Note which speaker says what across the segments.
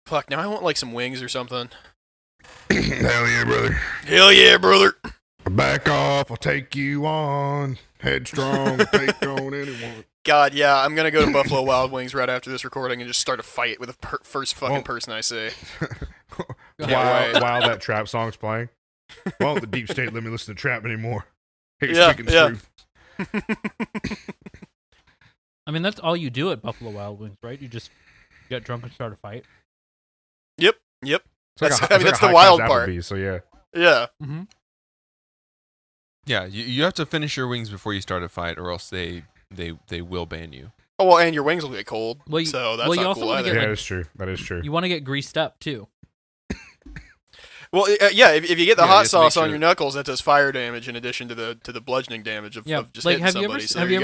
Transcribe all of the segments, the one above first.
Speaker 1: Fuck, now I want like some wings or something.
Speaker 2: Hell yeah, brother.
Speaker 1: Hell yeah, brother.
Speaker 2: Back off, I'll take you on. Headstrong, take on anyone.
Speaker 1: God, yeah, I'm gonna go to Buffalo Wild Wings right after this recording and just start a fight with the first fucking person I see.
Speaker 2: While that trap song's playing. Well, the deep state let me listen to trap anymore. Hey, you're speaking the truth.
Speaker 3: I mean, that's all you do at Buffalo Wild Wings, right? You just get drunk and start a fight.
Speaker 1: Yep.
Speaker 2: It's
Speaker 1: That's the wild part.
Speaker 2: So yeah.
Speaker 1: Yeah.
Speaker 3: Mm-hmm.
Speaker 4: Yeah, you have to finish your wings before you start a fight, or else they will ban you.
Speaker 1: Oh, well, and your wings will get cold,
Speaker 3: Well,
Speaker 1: so that's
Speaker 3: you
Speaker 1: not
Speaker 3: also
Speaker 1: cool
Speaker 3: wanna
Speaker 1: either.
Speaker 3: get,
Speaker 2: That is true. That is true.
Speaker 3: You want to get greased up, too.
Speaker 1: Well, yeah, if you get the
Speaker 4: Yeah,
Speaker 1: hot
Speaker 4: just make
Speaker 1: sauce on
Speaker 4: sure-
Speaker 1: your knuckles, that does fire damage in addition to the bludgeoning damage of just hitting somebody. So
Speaker 3: have you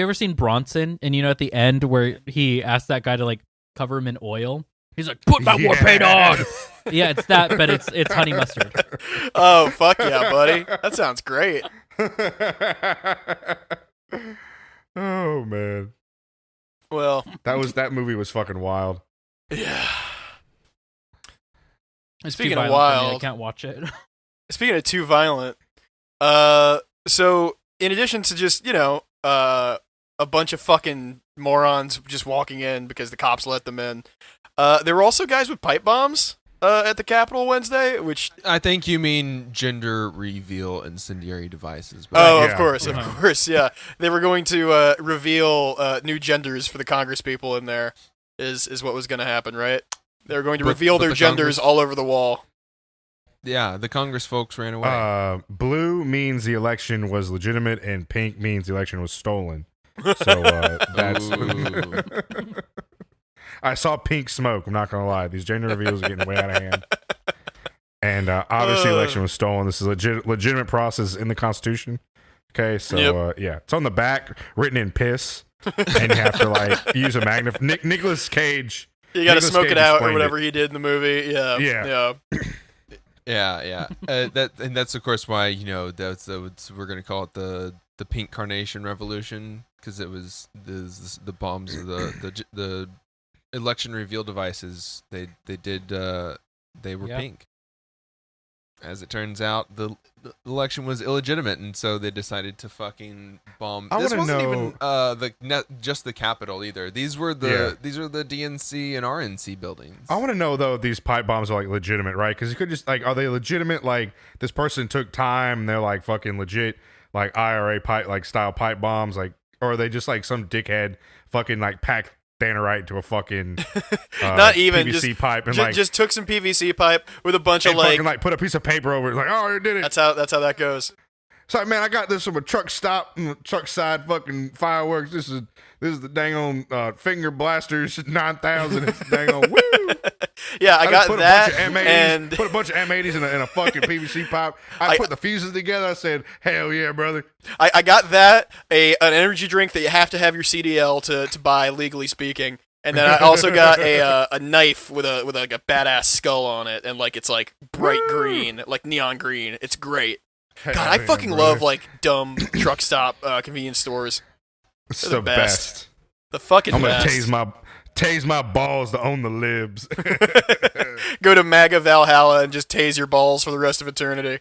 Speaker 3: ever seen Bronson? And at the end where he asked that guy to like cover him in oil, he's like, "Put my war paint on." Yeah, it's that, but it's honey mustard.
Speaker 1: Oh fuck yeah, buddy! That sounds great.
Speaker 2: Oh man.
Speaker 1: Well,
Speaker 2: That movie was fucking wild.
Speaker 1: yeah.
Speaker 3: It's
Speaker 1: Speaking
Speaker 3: too
Speaker 1: of
Speaker 3: violent for me,
Speaker 1: wild-
Speaker 3: I can't watch it.
Speaker 1: Speaking of too violent, so in addition to just a bunch of fucking morons just walking in because the cops let them in, there were also guys with pipe bombs at the Capitol Wednesday, which
Speaker 4: I think you mean gender reveal incendiary devices.
Speaker 1: of
Speaker 2: Yeah.
Speaker 1: course, yeah. They were going to reveal new genders for the Congress people in there. Is what was going to happen, right? They were going to reveal their
Speaker 4: the
Speaker 1: genders
Speaker 4: Congress-
Speaker 1: all over the wall.
Speaker 4: Yeah, the Congress folks ran away.
Speaker 2: Blue means the election was legitimate, and pink means the election was stolen. So that's.
Speaker 4: Ooh.
Speaker 2: I saw pink smoke. I'm not gonna lie; these gender reveals are getting way out of hand. And obviously, the election was stolen. This is a legitimate process in the Constitution. Okay, so yeah, it's on the back, written in piss, and you have to like use a magnifying. Nicolas Cage.
Speaker 1: You got to
Speaker 2: Nicolas
Speaker 1: smoke
Speaker 2: Cage
Speaker 1: it out or
Speaker 2: explained
Speaker 1: whatever he did in the movie. Yeah.
Speaker 4: Yeah. That's of course why that's we're gonna call it the pink carnation revolution, because it was the bombs of the election reveal devices. They were pink. As it turns out, the election was illegitimate, and so they decided to fucking bomb.
Speaker 2: I
Speaker 4: This
Speaker 2: wanna
Speaker 4: wasn't
Speaker 2: know-
Speaker 4: even just the Capitol either. These are the DNC and RNC buildings.
Speaker 2: I want to know though if these pipe bombs are like legitimate, right? Because you could just like, are they legitimate? Like this person took time, and they're like fucking legit, like IRA pipe, like style pipe bombs, like, or are they just like some dickhead fucking like packed Thanarite to a fucking
Speaker 1: Not even
Speaker 2: PVC pipe and like
Speaker 1: just took some PVC pipe with a bunch of
Speaker 2: and fucking like put a piece of paper over it, like, oh, you did it.
Speaker 1: That's how that goes.
Speaker 2: It's like, man, I got this from a truck stop, truck side fucking fireworks. This is the dang on finger blasters 9000. It's dang on woo.
Speaker 1: Yeah, I got
Speaker 2: put
Speaker 1: that,
Speaker 2: a bunch of M80s,
Speaker 1: and
Speaker 2: put a bunch of M80s in a fucking PVC pipe. I put the fuses together. I said, hell yeah, brother.
Speaker 1: I got that, an energy drink that you have to have your CDL to buy, legally speaking. And then I also got a knife with like a badass skull on it, and like it's like bright green, like neon green. It's great. God, I fucking love like dumb truck stop convenience stores.
Speaker 2: It's
Speaker 1: They're
Speaker 2: the
Speaker 1: the best.
Speaker 2: best.
Speaker 1: The fucking
Speaker 2: I'm gonna
Speaker 1: best.
Speaker 2: tase my balls to own the libs.
Speaker 1: Go to MAGA Valhalla and just tase your balls for the rest of eternity.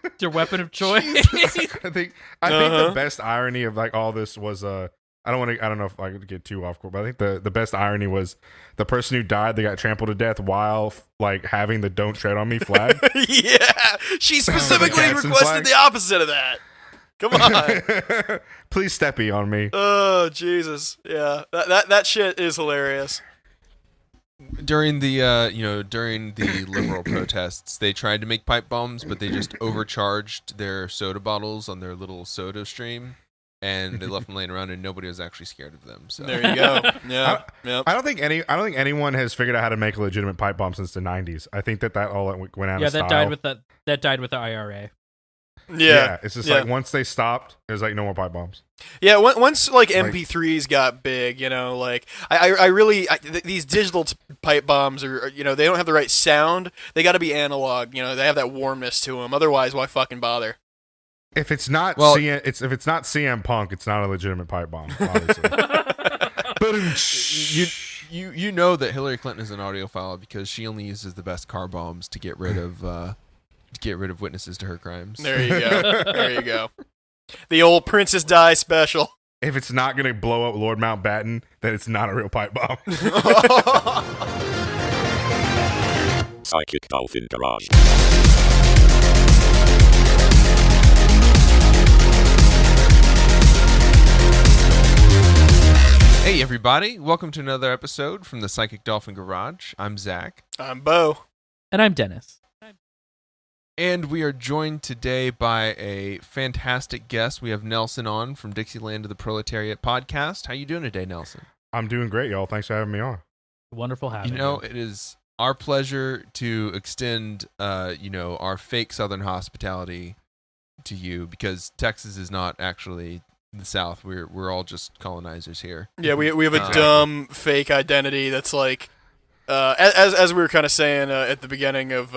Speaker 3: It's your weapon of choice.
Speaker 2: I think the best irony of like all this was I don't know if I could get too off course, but I think the best irony was the person who died, they got trampled to death while like having the "Don't Tread on Me" flag.
Speaker 1: Yeah, she specifically
Speaker 2: Gadsden
Speaker 1: requested
Speaker 2: flag?
Speaker 1: the opposite of that. Come on.
Speaker 2: Please steppy on me.
Speaker 1: Oh Jesus, yeah, that shit is hilarious.
Speaker 4: During the during the liberal protests, they tried to make pipe bombs, but they just overcharged their soda bottles on their little soda stream, and they left them laying around, and nobody was actually scared of them. So
Speaker 1: There you go. Yeah. Yep.
Speaker 2: I don't think anyone has figured out how to make a legitimate pipe bomb since the 90s. I think that all went out of style.
Speaker 3: that died with the IRA.
Speaker 1: Yeah.
Speaker 2: It's just like once they stopped, there's like no more pipe bombs.
Speaker 1: Yeah, once like MP3s got big, like I really these digital pipe bombs are they don't have the right sound. They got to be analog. They have that warmness to them. Otherwise, why fucking bother?
Speaker 2: If it's not
Speaker 4: Well-
Speaker 2: if it's not CM Punk, it's not a legitimate pipe bomb. Obviously.
Speaker 4: You know that Hillary Clinton is an audiophile because she only uses the best car bombs to get rid of witnesses to her crimes.
Speaker 1: There you go. There you go. The old Princess Di special.
Speaker 2: If it's not going to blow up Lord Mountbatten, then it's not a real pipe bomb.
Speaker 5: Psychic Dolphin Garage.
Speaker 4: Hey everybody, welcome to another episode from the Psychic Dolphin Garage. I'm Zach.
Speaker 1: I'm Bo.
Speaker 3: And I'm Dennis.
Speaker 4: And we are joined today by a fantastic guest. We have Nelson on from Dixieland to the Proletariat podcast. How you doing today, Nelson?
Speaker 2: I'm doing great, y'all. Thanks for having me on.
Speaker 3: Wonderful having
Speaker 4: You know, it is our pleasure to extend, our fake Southern hospitality to you because Texas is not actually the South. We're all just colonizers here.
Speaker 1: Yeah, we have a dumb fake identity that's like, as we were kind of saying at the beginning of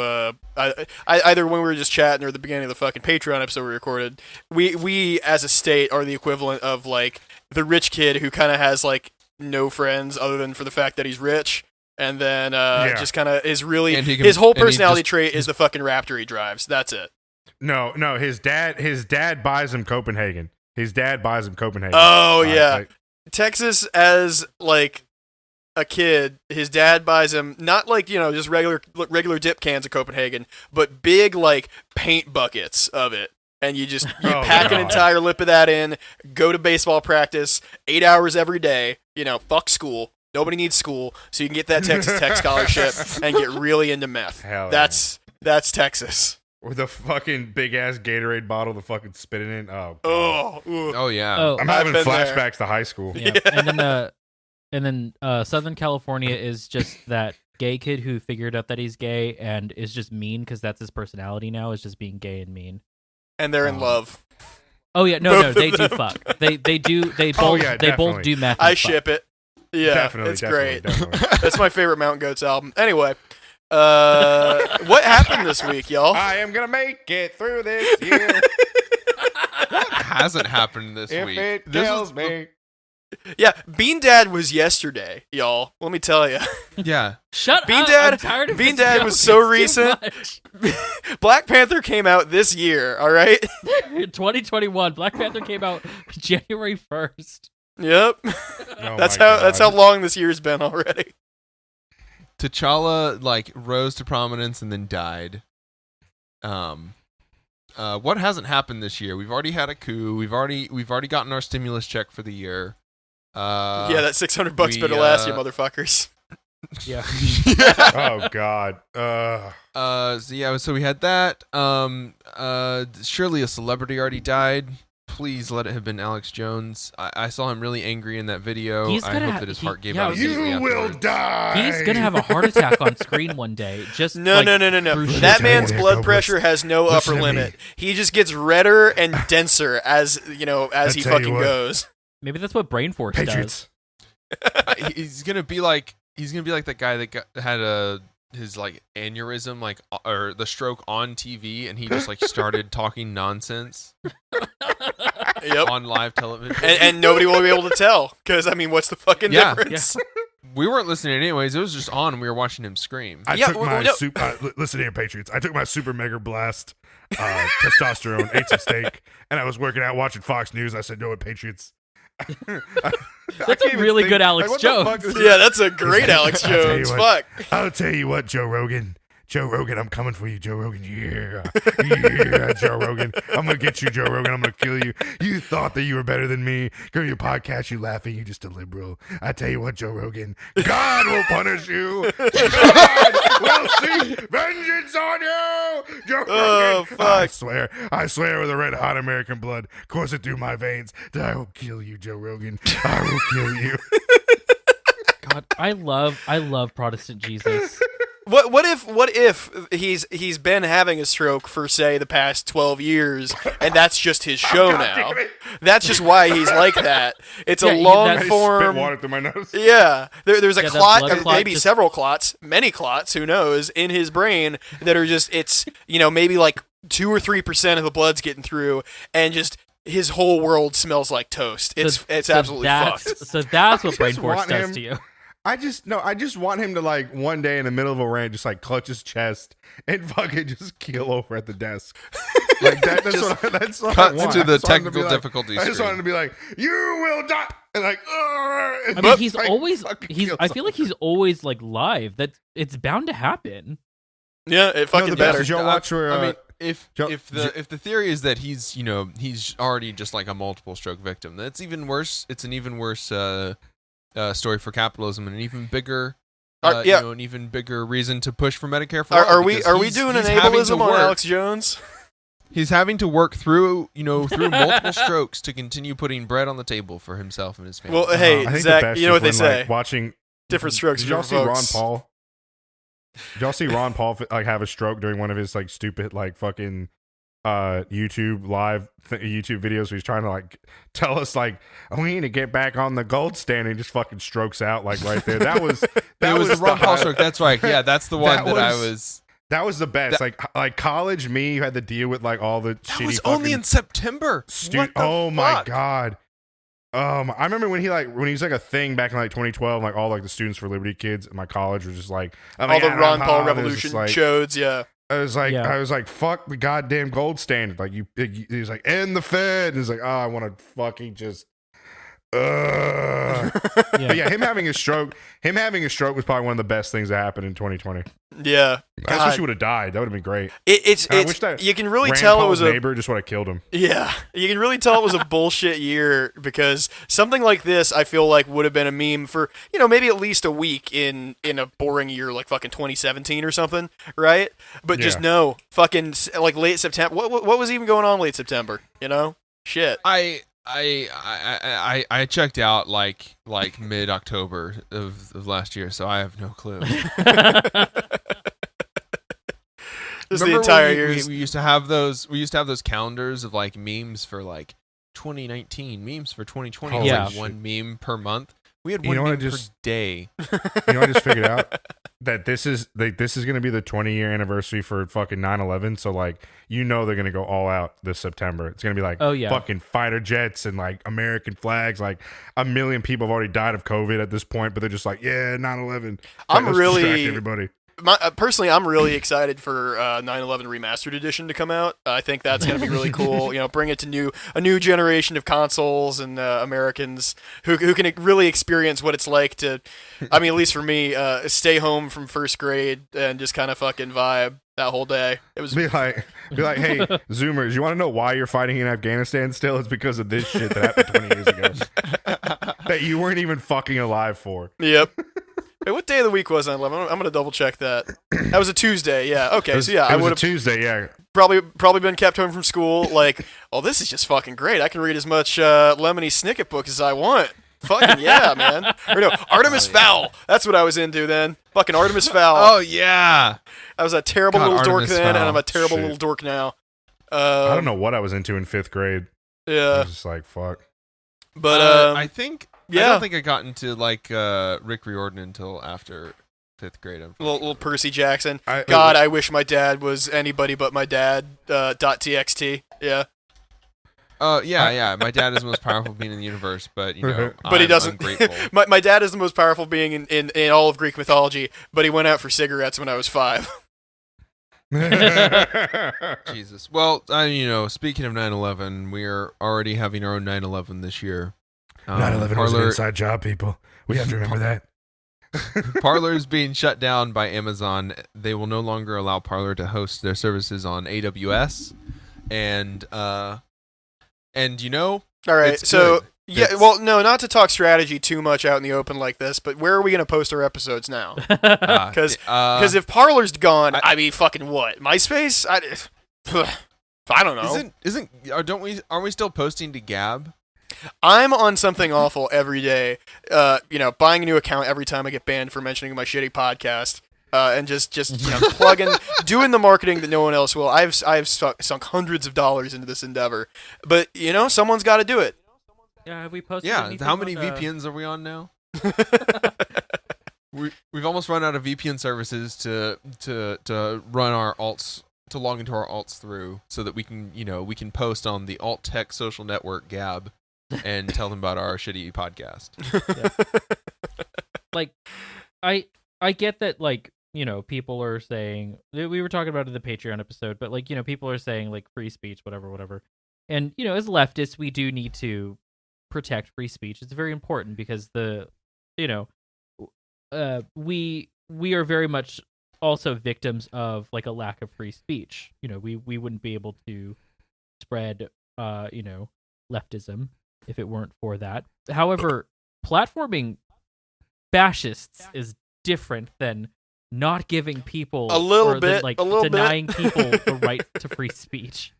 Speaker 1: either when we were just chatting or at the beginning of the fucking Patreon episode we recorded, we as a state are the equivalent of like the rich kid who kind of has like no friends other than for the fact that he's rich, and then just kind of is really his whole personality trait is the fucking Raptor he drives. That's it.
Speaker 2: No, his dad buys him Copenhagen.
Speaker 1: Oh yeah,
Speaker 2: like,
Speaker 1: Texas as like a kid, his dad buys him not like just regular dip cans of Copenhagen, but big like paint buckets of it, and you pack an entire lip of that in, go to baseball practice 8 hours every day. Fuck school. Nobody needs school, so you can get that Texas Tech scholarship and get really into meth.
Speaker 2: Hell
Speaker 1: that's Texas.
Speaker 2: With a fucking big ass Gatorade bottle to fucking spit it in. Oh, God.
Speaker 4: Oh yeah.
Speaker 3: Oh,
Speaker 2: I'm having
Speaker 1: I've been
Speaker 2: flashbacks to high school.
Speaker 3: yeah. And then Southern California is just that gay kid who figured out that he's gay and is just mean because that's his personality now, is just being gay and mean.
Speaker 1: And they're in love.
Speaker 3: Oh yeah, no, they do fuck. They both do meth.
Speaker 1: I
Speaker 3: and
Speaker 1: ship it. Yeah,
Speaker 2: Definitely,
Speaker 1: it's great.
Speaker 2: definitely.
Speaker 1: That's my favorite Mountain Goats album. Anyway, what happened this week, y'all?
Speaker 2: I am gonna make it through this year.
Speaker 4: What hasn't happened this
Speaker 2: if
Speaker 4: week?
Speaker 2: it
Speaker 4: This
Speaker 2: kills
Speaker 4: is-
Speaker 2: me.
Speaker 1: Yeah, Bean Dad was yesterday, y'all. Let me tell you.
Speaker 4: Yeah.
Speaker 3: Shut
Speaker 1: Bean
Speaker 3: up!
Speaker 1: Dad-
Speaker 3: I'm tired of
Speaker 1: Bean
Speaker 3: this
Speaker 1: Dad
Speaker 3: joke.
Speaker 1: was so
Speaker 3: It's too
Speaker 1: recent.
Speaker 3: much.
Speaker 1: Black Panther came out this year, all right?
Speaker 3: 2021. Black Panther came out January 1st.
Speaker 1: Yep.
Speaker 2: Oh
Speaker 1: That's
Speaker 2: my
Speaker 1: how
Speaker 2: God.
Speaker 1: long this year's been already.
Speaker 4: T'Challa rose to prominence and then died. What hasn't happened this year? We've already had a coup. We've already gotten our stimulus check for the year.
Speaker 1: Yeah, that $600 better
Speaker 4: we,
Speaker 1: last, you motherfuckers.
Speaker 3: Yeah.
Speaker 2: Oh God.
Speaker 4: So we had that. Surely a celebrity already died. Please let it have been Alex Jones. I saw him really angry in that video.
Speaker 3: He's
Speaker 4: I
Speaker 3: gonna
Speaker 4: hope
Speaker 3: ha-
Speaker 4: that his
Speaker 3: he-
Speaker 4: heart gave
Speaker 3: yeah,
Speaker 4: out.
Speaker 3: you
Speaker 4: immediately
Speaker 2: will
Speaker 4: afterwards.
Speaker 2: die.
Speaker 3: He's gonna have a heart attack on screen one day. Just
Speaker 1: No.
Speaker 3: through shit.
Speaker 1: That man's
Speaker 2: Here,
Speaker 1: blood
Speaker 2: Cobras.
Speaker 1: pressure has no
Speaker 2: Listen
Speaker 1: upper
Speaker 2: to me.
Speaker 1: limit. He just gets redder and denser as he
Speaker 2: tell you
Speaker 1: fucking
Speaker 2: what.
Speaker 1: goes.
Speaker 3: Maybe that's what Brain Force
Speaker 2: Patriots.
Speaker 4: He's gonna be like that guy that had his aneurysm or the stroke on TV, and he just started talking nonsense
Speaker 1: Yep.
Speaker 4: on live television.
Speaker 1: And nobody will be able to tell because what's the fucking
Speaker 4: Yeah.
Speaker 1: difference?
Speaker 4: We weren't listening anyways. It was just on, and we were watching him scream.
Speaker 2: I
Speaker 1: Yeah,
Speaker 2: took
Speaker 1: well,
Speaker 2: my
Speaker 1: no.
Speaker 2: listen here, Patriots. I took my super mega blast testosterone, ate some steak, and I was working out watching Fox News. I said, "No, Patriots."
Speaker 3: That's a really good Alex Jones.
Speaker 1: Yeah, that's a great Alex
Speaker 2: I'll tell you
Speaker 1: Jones.
Speaker 2: what.
Speaker 1: Fuck.
Speaker 2: I'll tell you what, Joe Rogan. Joe Rogan, I'm coming for you, Joe Rogan. Yeah, Joe Rogan. I'm gonna get you, Joe Rogan. I'm gonna kill you. You thought that you were better than me. Go to your podcast, you laughing. You just a liberal. I tell you what, Joe Rogan. God will punish you. God will see vengeance on you, Joe
Speaker 1: Oh,
Speaker 2: Rogan.
Speaker 1: fuck.
Speaker 2: I swear with a red hot American blood coursing through my veins that I will kill you, Joe Rogan. I will kill you.
Speaker 3: God, I love Protestant Jesus.
Speaker 1: What if he's been having a stroke for say the past 12 years and that's just his show
Speaker 2: God
Speaker 1: now?
Speaker 2: damn it.
Speaker 1: That's just why he's like that. It's
Speaker 3: Yeah,
Speaker 1: a
Speaker 3: he-
Speaker 1: long
Speaker 3: that's-
Speaker 2: I
Speaker 1: form.
Speaker 2: spit water through my nose.
Speaker 1: Yeah, there's a
Speaker 3: Yeah, that
Speaker 1: clot,
Speaker 3: blood
Speaker 1: or
Speaker 3: clot
Speaker 1: maybe
Speaker 3: just-
Speaker 1: several clots, many clots, who knows, in his brain that are just, it's, maybe like 2 or 3% of the blood's getting through, and just his whole world smells like toast. It's absolutely fucked.
Speaker 3: So that's what Brain
Speaker 2: just
Speaker 3: Force
Speaker 2: want
Speaker 3: does
Speaker 2: him-
Speaker 3: to you.
Speaker 2: I just want him to like one day in the middle of a rant just like clutch his chest and fucking just keel over at the desk. Like that's what I
Speaker 4: Cuts
Speaker 2: want.
Speaker 4: to
Speaker 2: I
Speaker 4: the
Speaker 2: just want him to be
Speaker 4: technical
Speaker 2: like-
Speaker 4: difficulty
Speaker 2: I just
Speaker 4: screen.
Speaker 2: want him to be like, "You will die," and like,
Speaker 3: I mean, he's always
Speaker 2: fucking
Speaker 3: I
Speaker 2: kills
Speaker 3: feel like he's always like live. That it's bound to happen.
Speaker 1: Yeah, it fucking
Speaker 2: the best
Speaker 1: better.
Speaker 2: is y'all watch where
Speaker 4: I mean, if
Speaker 2: Joe-
Speaker 4: if the theory is that he's he's already just like a multiple stroke victim, that's even worse. It's an even worse story for capitalism and an even bigger. An even bigger reason to push for Medicare for all.
Speaker 1: Are we
Speaker 4: because
Speaker 1: doing
Speaker 4: he's
Speaker 1: an
Speaker 4: having to
Speaker 1: ableism on
Speaker 4: work-
Speaker 1: Alex Jones?
Speaker 4: He's having to work through multiple strokes to continue putting bread on the table for himself and his family.
Speaker 1: Well, hey,
Speaker 2: I think the
Speaker 1: Zach,
Speaker 2: best
Speaker 1: you know
Speaker 2: is
Speaker 1: what they
Speaker 2: when,
Speaker 1: say.
Speaker 2: like, watching
Speaker 1: Different strokes
Speaker 2: Did
Speaker 1: for
Speaker 2: y'all see
Speaker 1: folks.
Speaker 2: Ron Paul? Did y'all see Ron Paul like have a stroke during one of his like stupid like fucking YouTube live YouTube videos where he's trying to like tell us like, oh, we need to get back on the gold standard, and he just fucking strokes out like right there. That was
Speaker 4: that was the Ron Paul
Speaker 2: high-
Speaker 4: stroke. That's right. Yeah, that's the one that I was.
Speaker 2: That was the best. Like college me, who had to deal with like all the
Speaker 4: That
Speaker 2: shitty
Speaker 4: was
Speaker 2: fucking
Speaker 4: only in September. What the
Speaker 2: oh my
Speaker 4: fuck?
Speaker 2: god. I remember when he was like a thing back in like 2012, like all like the Students for Liberty kids in my college were just like, oh my
Speaker 1: All the
Speaker 2: God,
Speaker 1: Ron
Speaker 2: I'm
Speaker 1: Paul
Speaker 2: hot. It was
Speaker 1: Revolution
Speaker 2: just, like,
Speaker 1: shows, yeah.
Speaker 2: I was like,
Speaker 3: Yeah.
Speaker 2: fuck the goddamn gold standard. Like he was like, and the Fed. And he's like, oh, I want to fucking just. But yeah, him having a stroke was probably one of the best things that happened in 2020.
Speaker 1: Yeah.
Speaker 2: I wish
Speaker 1: God.
Speaker 2: he would have died. That would have been great.
Speaker 1: It's
Speaker 2: I wish that
Speaker 1: you can really
Speaker 2: Rand
Speaker 1: tell it
Speaker 2: Paul's
Speaker 1: was a
Speaker 2: neighbor just would have killed him.
Speaker 1: Yeah, you can really tell it was a bullshit year because something like this I feel like would have been a meme for, maybe at least a week in a boring year like fucking 2017 or something, right? But just
Speaker 2: Yeah.
Speaker 1: no, fucking like late September. What was even going on late September, Shit.
Speaker 4: I checked out like mid October of last year, so I have no clue.
Speaker 1: Just the
Speaker 4: Remember
Speaker 1: entire
Speaker 4: when
Speaker 1: years.
Speaker 4: we used to have those calendars of like memes for like 2019, memes for 2020. It was
Speaker 3: Yeah.
Speaker 4: like one meme per month. We had
Speaker 2: You
Speaker 4: one
Speaker 2: know what
Speaker 4: meme
Speaker 2: I just-
Speaker 4: per day.
Speaker 2: You know, I just figured out that this is going to be the 20-year anniversary for fucking 9/11. So like, they're going to go all out this September. It's going to be like,
Speaker 3: Oh, yeah.
Speaker 2: fucking fighter jets and like American flags. Like 1 million people have already died of COVID at this point, but they're just like, yeah, 9/11.
Speaker 1: I'm
Speaker 2: Let's
Speaker 1: really-
Speaker 2: distract everybody.
Speaker 1: Personally, I'm really excited for 9/11 Remastered Edition to come out. I think that's going to be really cool. Bring it to a new generation of consoles and Americans who can really experience what it's like to, I mean, at least for me, stay home from first grade and just kind of fucking vibe that whole day. It was
Speaker 2: Be like, hey, Zoomers, you want to know why you're fighting in Afghanistan still? It's because of this shit that happened 20 years ago that you weren't even fucking alive for.
Speaker 1: Yep. Wait, what day of the week was 9/11? I'm going to double check that. That was a Tuesday. Yeah. Okay. So yeah, I
Speaker 2: It was
Speaker 1: would
Speaker 2: a
Speaker 1: have
Speaker 2: Tuesday, yeah.
Speaker 1: probably been kept home from school. Like, oh, this is just fucking great. I can read as much Lemony Snicket books as I want. Fucking yeah, man. Or no, Artemis Fowl. That's what I was into then. Fucking Artemis Fowl.
Speaker 4: Oh yeah.
Speaker 1: I was a terrible
Speaker 4: God,
Speaker 1: little dork
Speaker 4: Artemis
Speaker 1: then, and
Speaker 4: Fowl.
Speaker 1: I'm a terrible
Speaker 2: Shit.
Speaker 1: little dork now.
Speaker 2: I don't know what I was into in 5th grade. I
Speaker 1: Yeah,
Speaker 2: was just like, fuck.
Speaker 1: but
Speaker 4: I think I
Speaker 1: yeah,
Speaker 4: don't think I got into like Rick Riordan until after 5th grade.
Speaker 1: little Percy Jackson.
Speaker 2: I
Speaker 1: God, I wish my dad was anybody but my dad. .txt. Yeah,
Speaker 4: Yeah. My dad is the most powerful being in the universe, but
Speaker 1: but he
Speaker 4: I'm
Speaker 1: doesn't.
Speaker 4: ungrateful.
Speaker 1: my dad is the most powerful being in all of Greek mythology, but he went out for cigarettes when I was 5.
Speaker 4: Jesus. Well, speaking of 9/11, we're already having our own 9/11 this year.
Speaker 2: 9/11 was an
Speaker 4: Parler,
Speaker 2: inside job, people. We have to remember that.
Speaker 4: Parler is being shut down by Amazon. They will no longer allow Parler to host their services on AWS, and
Speaker 1: All right,
Speaker 4: it's
Speaker 1: so
Speaker 4: good.
Speaker 1: yeah,
Speaker 4: It's-
Speaker 1: well, no, not to talk strategy too much out in the open like this, but where are we gonna post our episodes now? Because if Parler's gone, I mean, fucking what? MySpace? I don't know.
Speaker 4: aren't we still posting to Gab?
Speaker 1: I'm on something awful every day. Buying a new account every time I get banned for mentioning my shitty podcast. And just plugging, doing the marketing that no one else will. I've sunk hundreds of dollars into this endeavor, but someone's got to do it.
Speaker 3: Yeah, have we posted?
Speaker 4: Yeah.
Speaker 3: anything
Speaker 4: How many
Speaker 3: on,
Speaker 4: VPNs are we on now? We've almost run out of VPN services to run our alts to log into our alts through so that we can post on the alt tech social network Gab and tell them about our shitty podcast.
Speaker 3: Like, I get that, like, people are saying, we were talking about it in the Patreon episode, but like, people are saying like free speech, whatever. And, as leftists, we do need to protect free speech. It's very important because we are very much also victims of like a lack of free speech. We wouldn't be able to spread, leftism if it weren't for that. However, platforming fascists is different than not giving people denying people the right to free speech.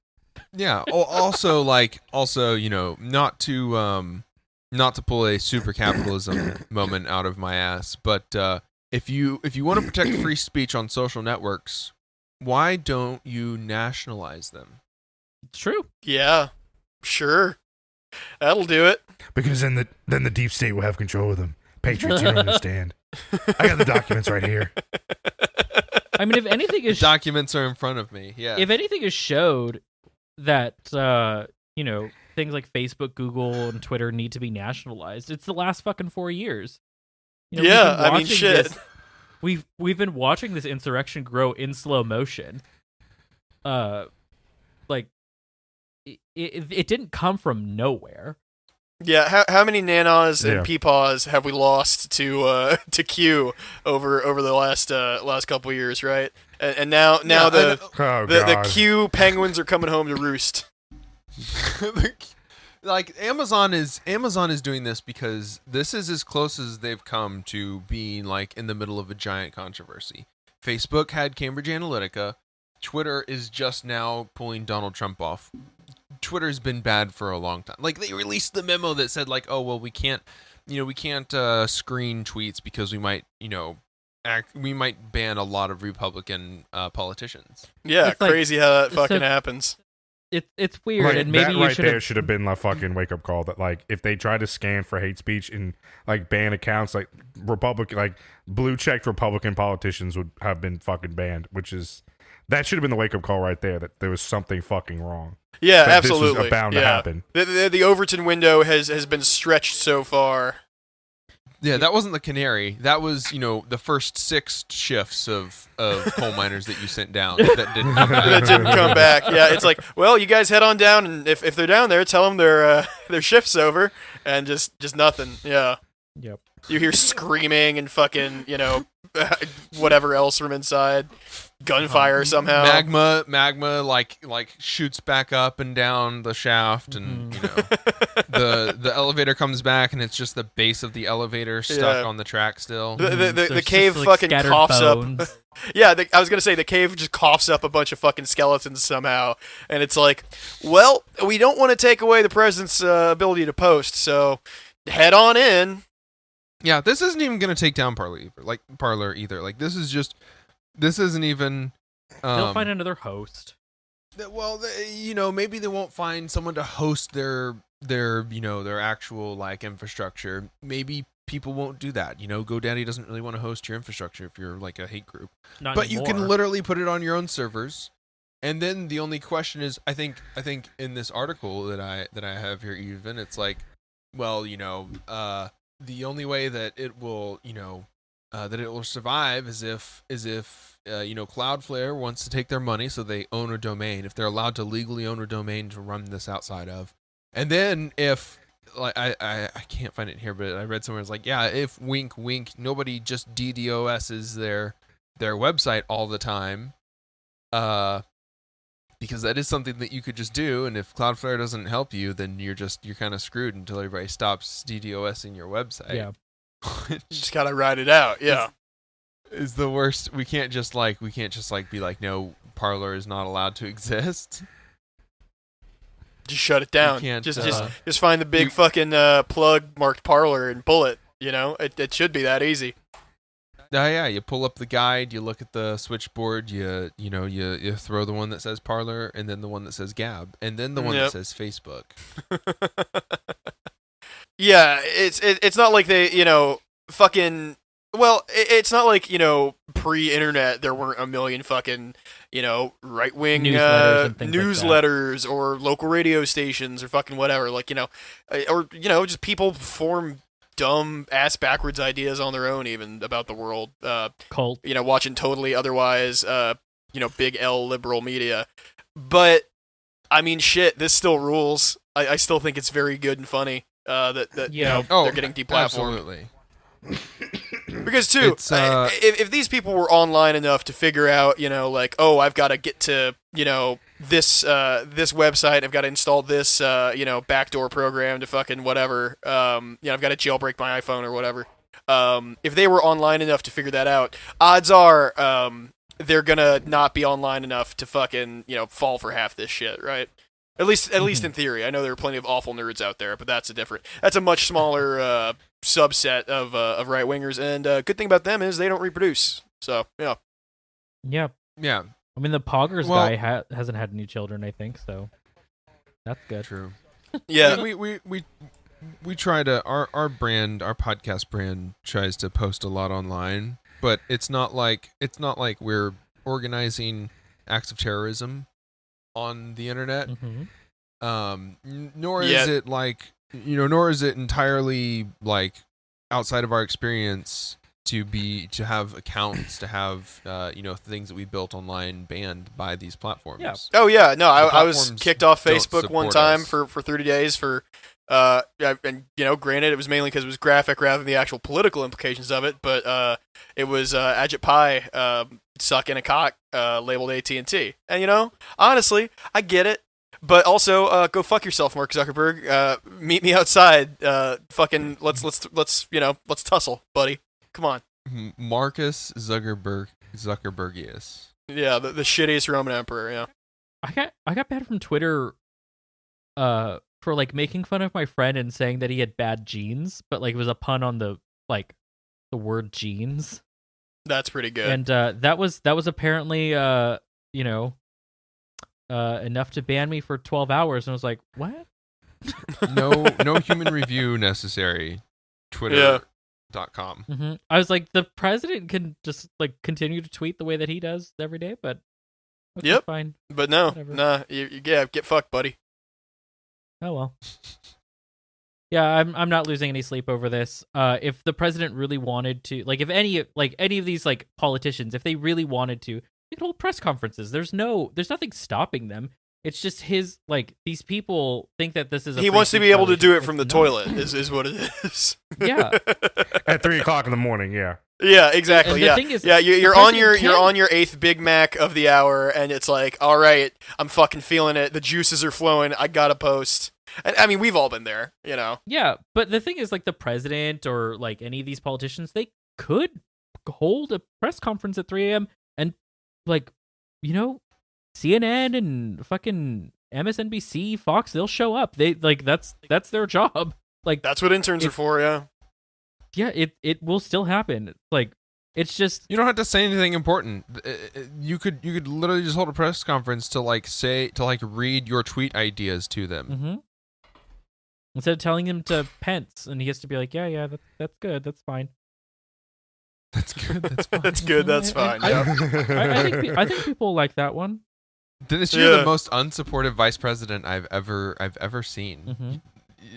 Speaker 4: Yeah. Also, not to pull a super capitalism moment out of my ass, but if you want to protect free speech on social networks, why don't you nationalize them?
Speaker 3: It's true.
Speaker 1: Yeah, sure, that'll do it.
Speaker 2: Because then the deep state will have control of them. Patriots, you don't understand. I got the documents right here.
Speaker 3: I mean, if anything is
Speaker 4: documents are in front of me. Yeah.
Speaker 3: If anything is showed that things like Facebook, Google, and Twitter need to be nationalized, it's the last fucking 4 years.
Speaker 1: Yeah, I mean, shit.
Speaker 3: We've been watching this insurrection grow in slow motion. Like it didn't come from nowhere.
Speaker 1: Yeah, how many nanas and peepaws have we lost to Q over the last couple of years, right? And now the Q penguins are coming home to roost.
Speaker 4: Like Amazon is doing this because this is as close as they've come to being like in the middle of a giant controversy. Facebook had Cambridge Analytica. Twitter is just now pulling Donald Trump off. Twitter's been bad for a long time. Like, they released the memo that said like, oh well, we can't screen tweets because we might ban a lot of Republican politicians.
Speaker 1: Yeah,
Speaker 3: it's
Speaker 1: crazy how that fucking happens.
Speaker 3: It's weird,
Speaker 2: like,
Speaker 3: and maybe
Speaker 2: that there should have been a fucking wake up call that like if they try to scan for hate speech and like ban accounts, like blue checked Republican politicians would have been fucking banned, that should have been the wake up call right there, that there was something fucking wrong.
Speaker 1: Yeah,
Speaker 2: that
Speaker 1: absolutely.
Speaker 2: This was bound to happen.
Speaker 1: The Overton window has been stretched so far.
Speaker 4: Yeah, that wasn't the canary. That was, the first 6 shifts of coal miners that you sent down that didn't come back.
Speaker 1: That didn't come back. Yeah, it's like, well, you guys head on down, and if they're down there, tell them their shift's over, and just nothing. Yeah.
Speaker 3: Yep.
Speaker 1: You hear screaming and fucking, whatever else from inside. Gunfire somehow.
Speaker 4: Magma like shoots back up and down the shaft, and the elevator comes back, and it's just the base of the elevator stuck on the track still.
Speaker 1: The cave fucking coughs
Speaker 3: bones.
Speaker 1: up. Yeah, I was gonna say the cave just coughs up a bunch of fucking skeletons somehow, and it's like, well, we don't want to take away the president's ability to post, so head on in.
Speaker 4: Yeah, this isn't even gonna take down Parler either. Like this isn't even.
Speaker 3: They'll find another host.
Speaker 4: Well, maybe they won't find someone to host their actual like infrastructure. Maybe people won't do that. GoDaddy doesn't really want to host your infrastructure if you're like a hate group.
Speaker 3: But
Speaker 4: you can literally put it on your own servers. And then the only question is, I think in this article that I have here, even it's like, well, the only way that it will, that it will survive is if Cloudflare wants to take their money, so they own a domain, if they're allowed to legally own a domain to run this outside of. And then if, like, I can't find it here, but I read somewhere, it's like, yeah, if wink, nobody just DDoS's their website all the time, because that is something that you could just do, and if Cloudflare doesn't help you, then you're kind of screwed until everybody stops DDoSing your website.
Speaker 3: Yeah.
Speaker 1: You just gotta ride it out. Yeah.
Speaker 4: Is the worst. We can't just be like, no, Parler is not allowed to exist.
Speaker 1: Just shut it down. Just find the big fucking plug marked Parler and pull it. It should be that easy.
Speaker 4: Yeah, you pull up the guide, you look at the switchboard, you throw the one that says Parler, and then the one that says Gab, and then the one that says Facebook.
Speaker 1: Yeah, it's not like they fucking Well, it's not like, pre-internet there weren't a million fucking, right-wing
Speaker 3: Newsletters and things like that.
Speaker 1: newsletters or local radio stations or fucking whatever. Like, or, just people form dumb ass backwards ideas on their own even about the world.
Speaker 3: Cult.
Speaker 1: Watching totally otherwise, big L liberal media. But, I mean, shit, this still rules. I still think it's very good and funny that they're getting deplatformed.
Speaker 4: Absolutely.
Speaker 1: Because too, if these people were online enough to figure out, I've got to get to, this website, I've got to install this, backdoor program to fucking whatever, I've got to jailbreak my iPhone or whatever. If they were online enough to figure that out, odds are, they're gonna not be online enough to fucking, fall for half this shit, right? At least in theory. I know there are plenty of awful nerds out there, but that's a much smaller subset of right wingers. And good thing about them is they don't reproduce. So yeah.
Speaker 3: Yeah.
Speaker 4: Yeah.
Speaker 3: I mean, the Poggers guy hasn't had any children, I think. So that's good.
Speaker 4: True.
Speaker 1: Yeah.
Speaker 4: We try to our podcast brand tries to post a lot online, but it's not like we're organizing acts of terrorism on the internet. Nor is it nor is it entirely like outside of our experience to have accounts, to have things that we built online banned by these platforms.
Speaker 1: Yeah. Oh yeah, no, I was kicked off Facebook one time for 30 days for and granted it was mainly because it was graphic rather than the actual political implications of it, but it was Ajit Pai sucking a cock labeled AT&T. And honestly, I get it. But also, go fuck yourself, Mark Zuckerberg. Meet me outside. Fucking let's tussle, buddy. Come on.
Speaker 4: Marcus Zuckerbergius.
Speaker 1: Yeah, the shittiest Roman emperor. Yeah.
Speaker 3: I got banned from Twitter, for like making fun of my friend and saying that he had bad genes, but like it was a pun on the word jeans.
Speaker 1: That's pretty good.
Speaker 3: And that was apparently enough to ban me for 12 hours, and I was like, what?
Speaker 4: No human review necessary. Twitter.com.
Speaker 3: Mm-hmm. I was like, the president can just like continue to tweet the way that he does every day, but okay,
Speaker 1: yep,
Speaker 3: fine.
Speaker 1: But no, nah, you get fucked, buddy.
Speaker 3: Oh well. Yeah, I'm not losing any sleep over this. If the president really wanted to, like, if any of these like politicians, if they really wanted to, they could hold press conferences. There's nothing stopping them. It's just these people think that this is.
Speaker 1: He wants to be able to do it from the toilet. Is what it is.
Speaker 3: Yeah.
Speaker 2: At 3:00 in the morning. Yeah.
Speaker 1: Yeah, exactly.
Speaker 3: And
Speaker 1: Yeah,
Speaker 3: the thing is,
Speaker 1: you're on your 8th Big Mac of the hour, and it's like, all right, I'm fucking feeling it. The juices are flowing. I gotta post. And, I mean, we've all been there,
Speaker 3: Yeah, but the thing is, like, the president or like any of these politicians, they could hold a press conference at 3 a.m. and like, CNN and fucking MSNBC, Fox, they'll show up. They like that's their job. Like
Speaker 1: that's what interns are for. Yeah.
Speaker 3: Yeah, it will still happen. Like, it's just
Speaker 4: you don't have to say anything important. You could literally just hold a press conference to read your tweet ideas to them.
Speaker 3: Mm-hmm. Instead of telling him to Pence, and he has to be like, yeah, that's good, that's fine.
Speaker 4: That's good. That's fine.
Speaker 1: That's good. That's fine. Yeah.
Speaker 3: I think people like that one.
Speaker 4: Dennis, you're the most unsupportive vice president I've ever seen.
Speaker 3: Mm-hmm.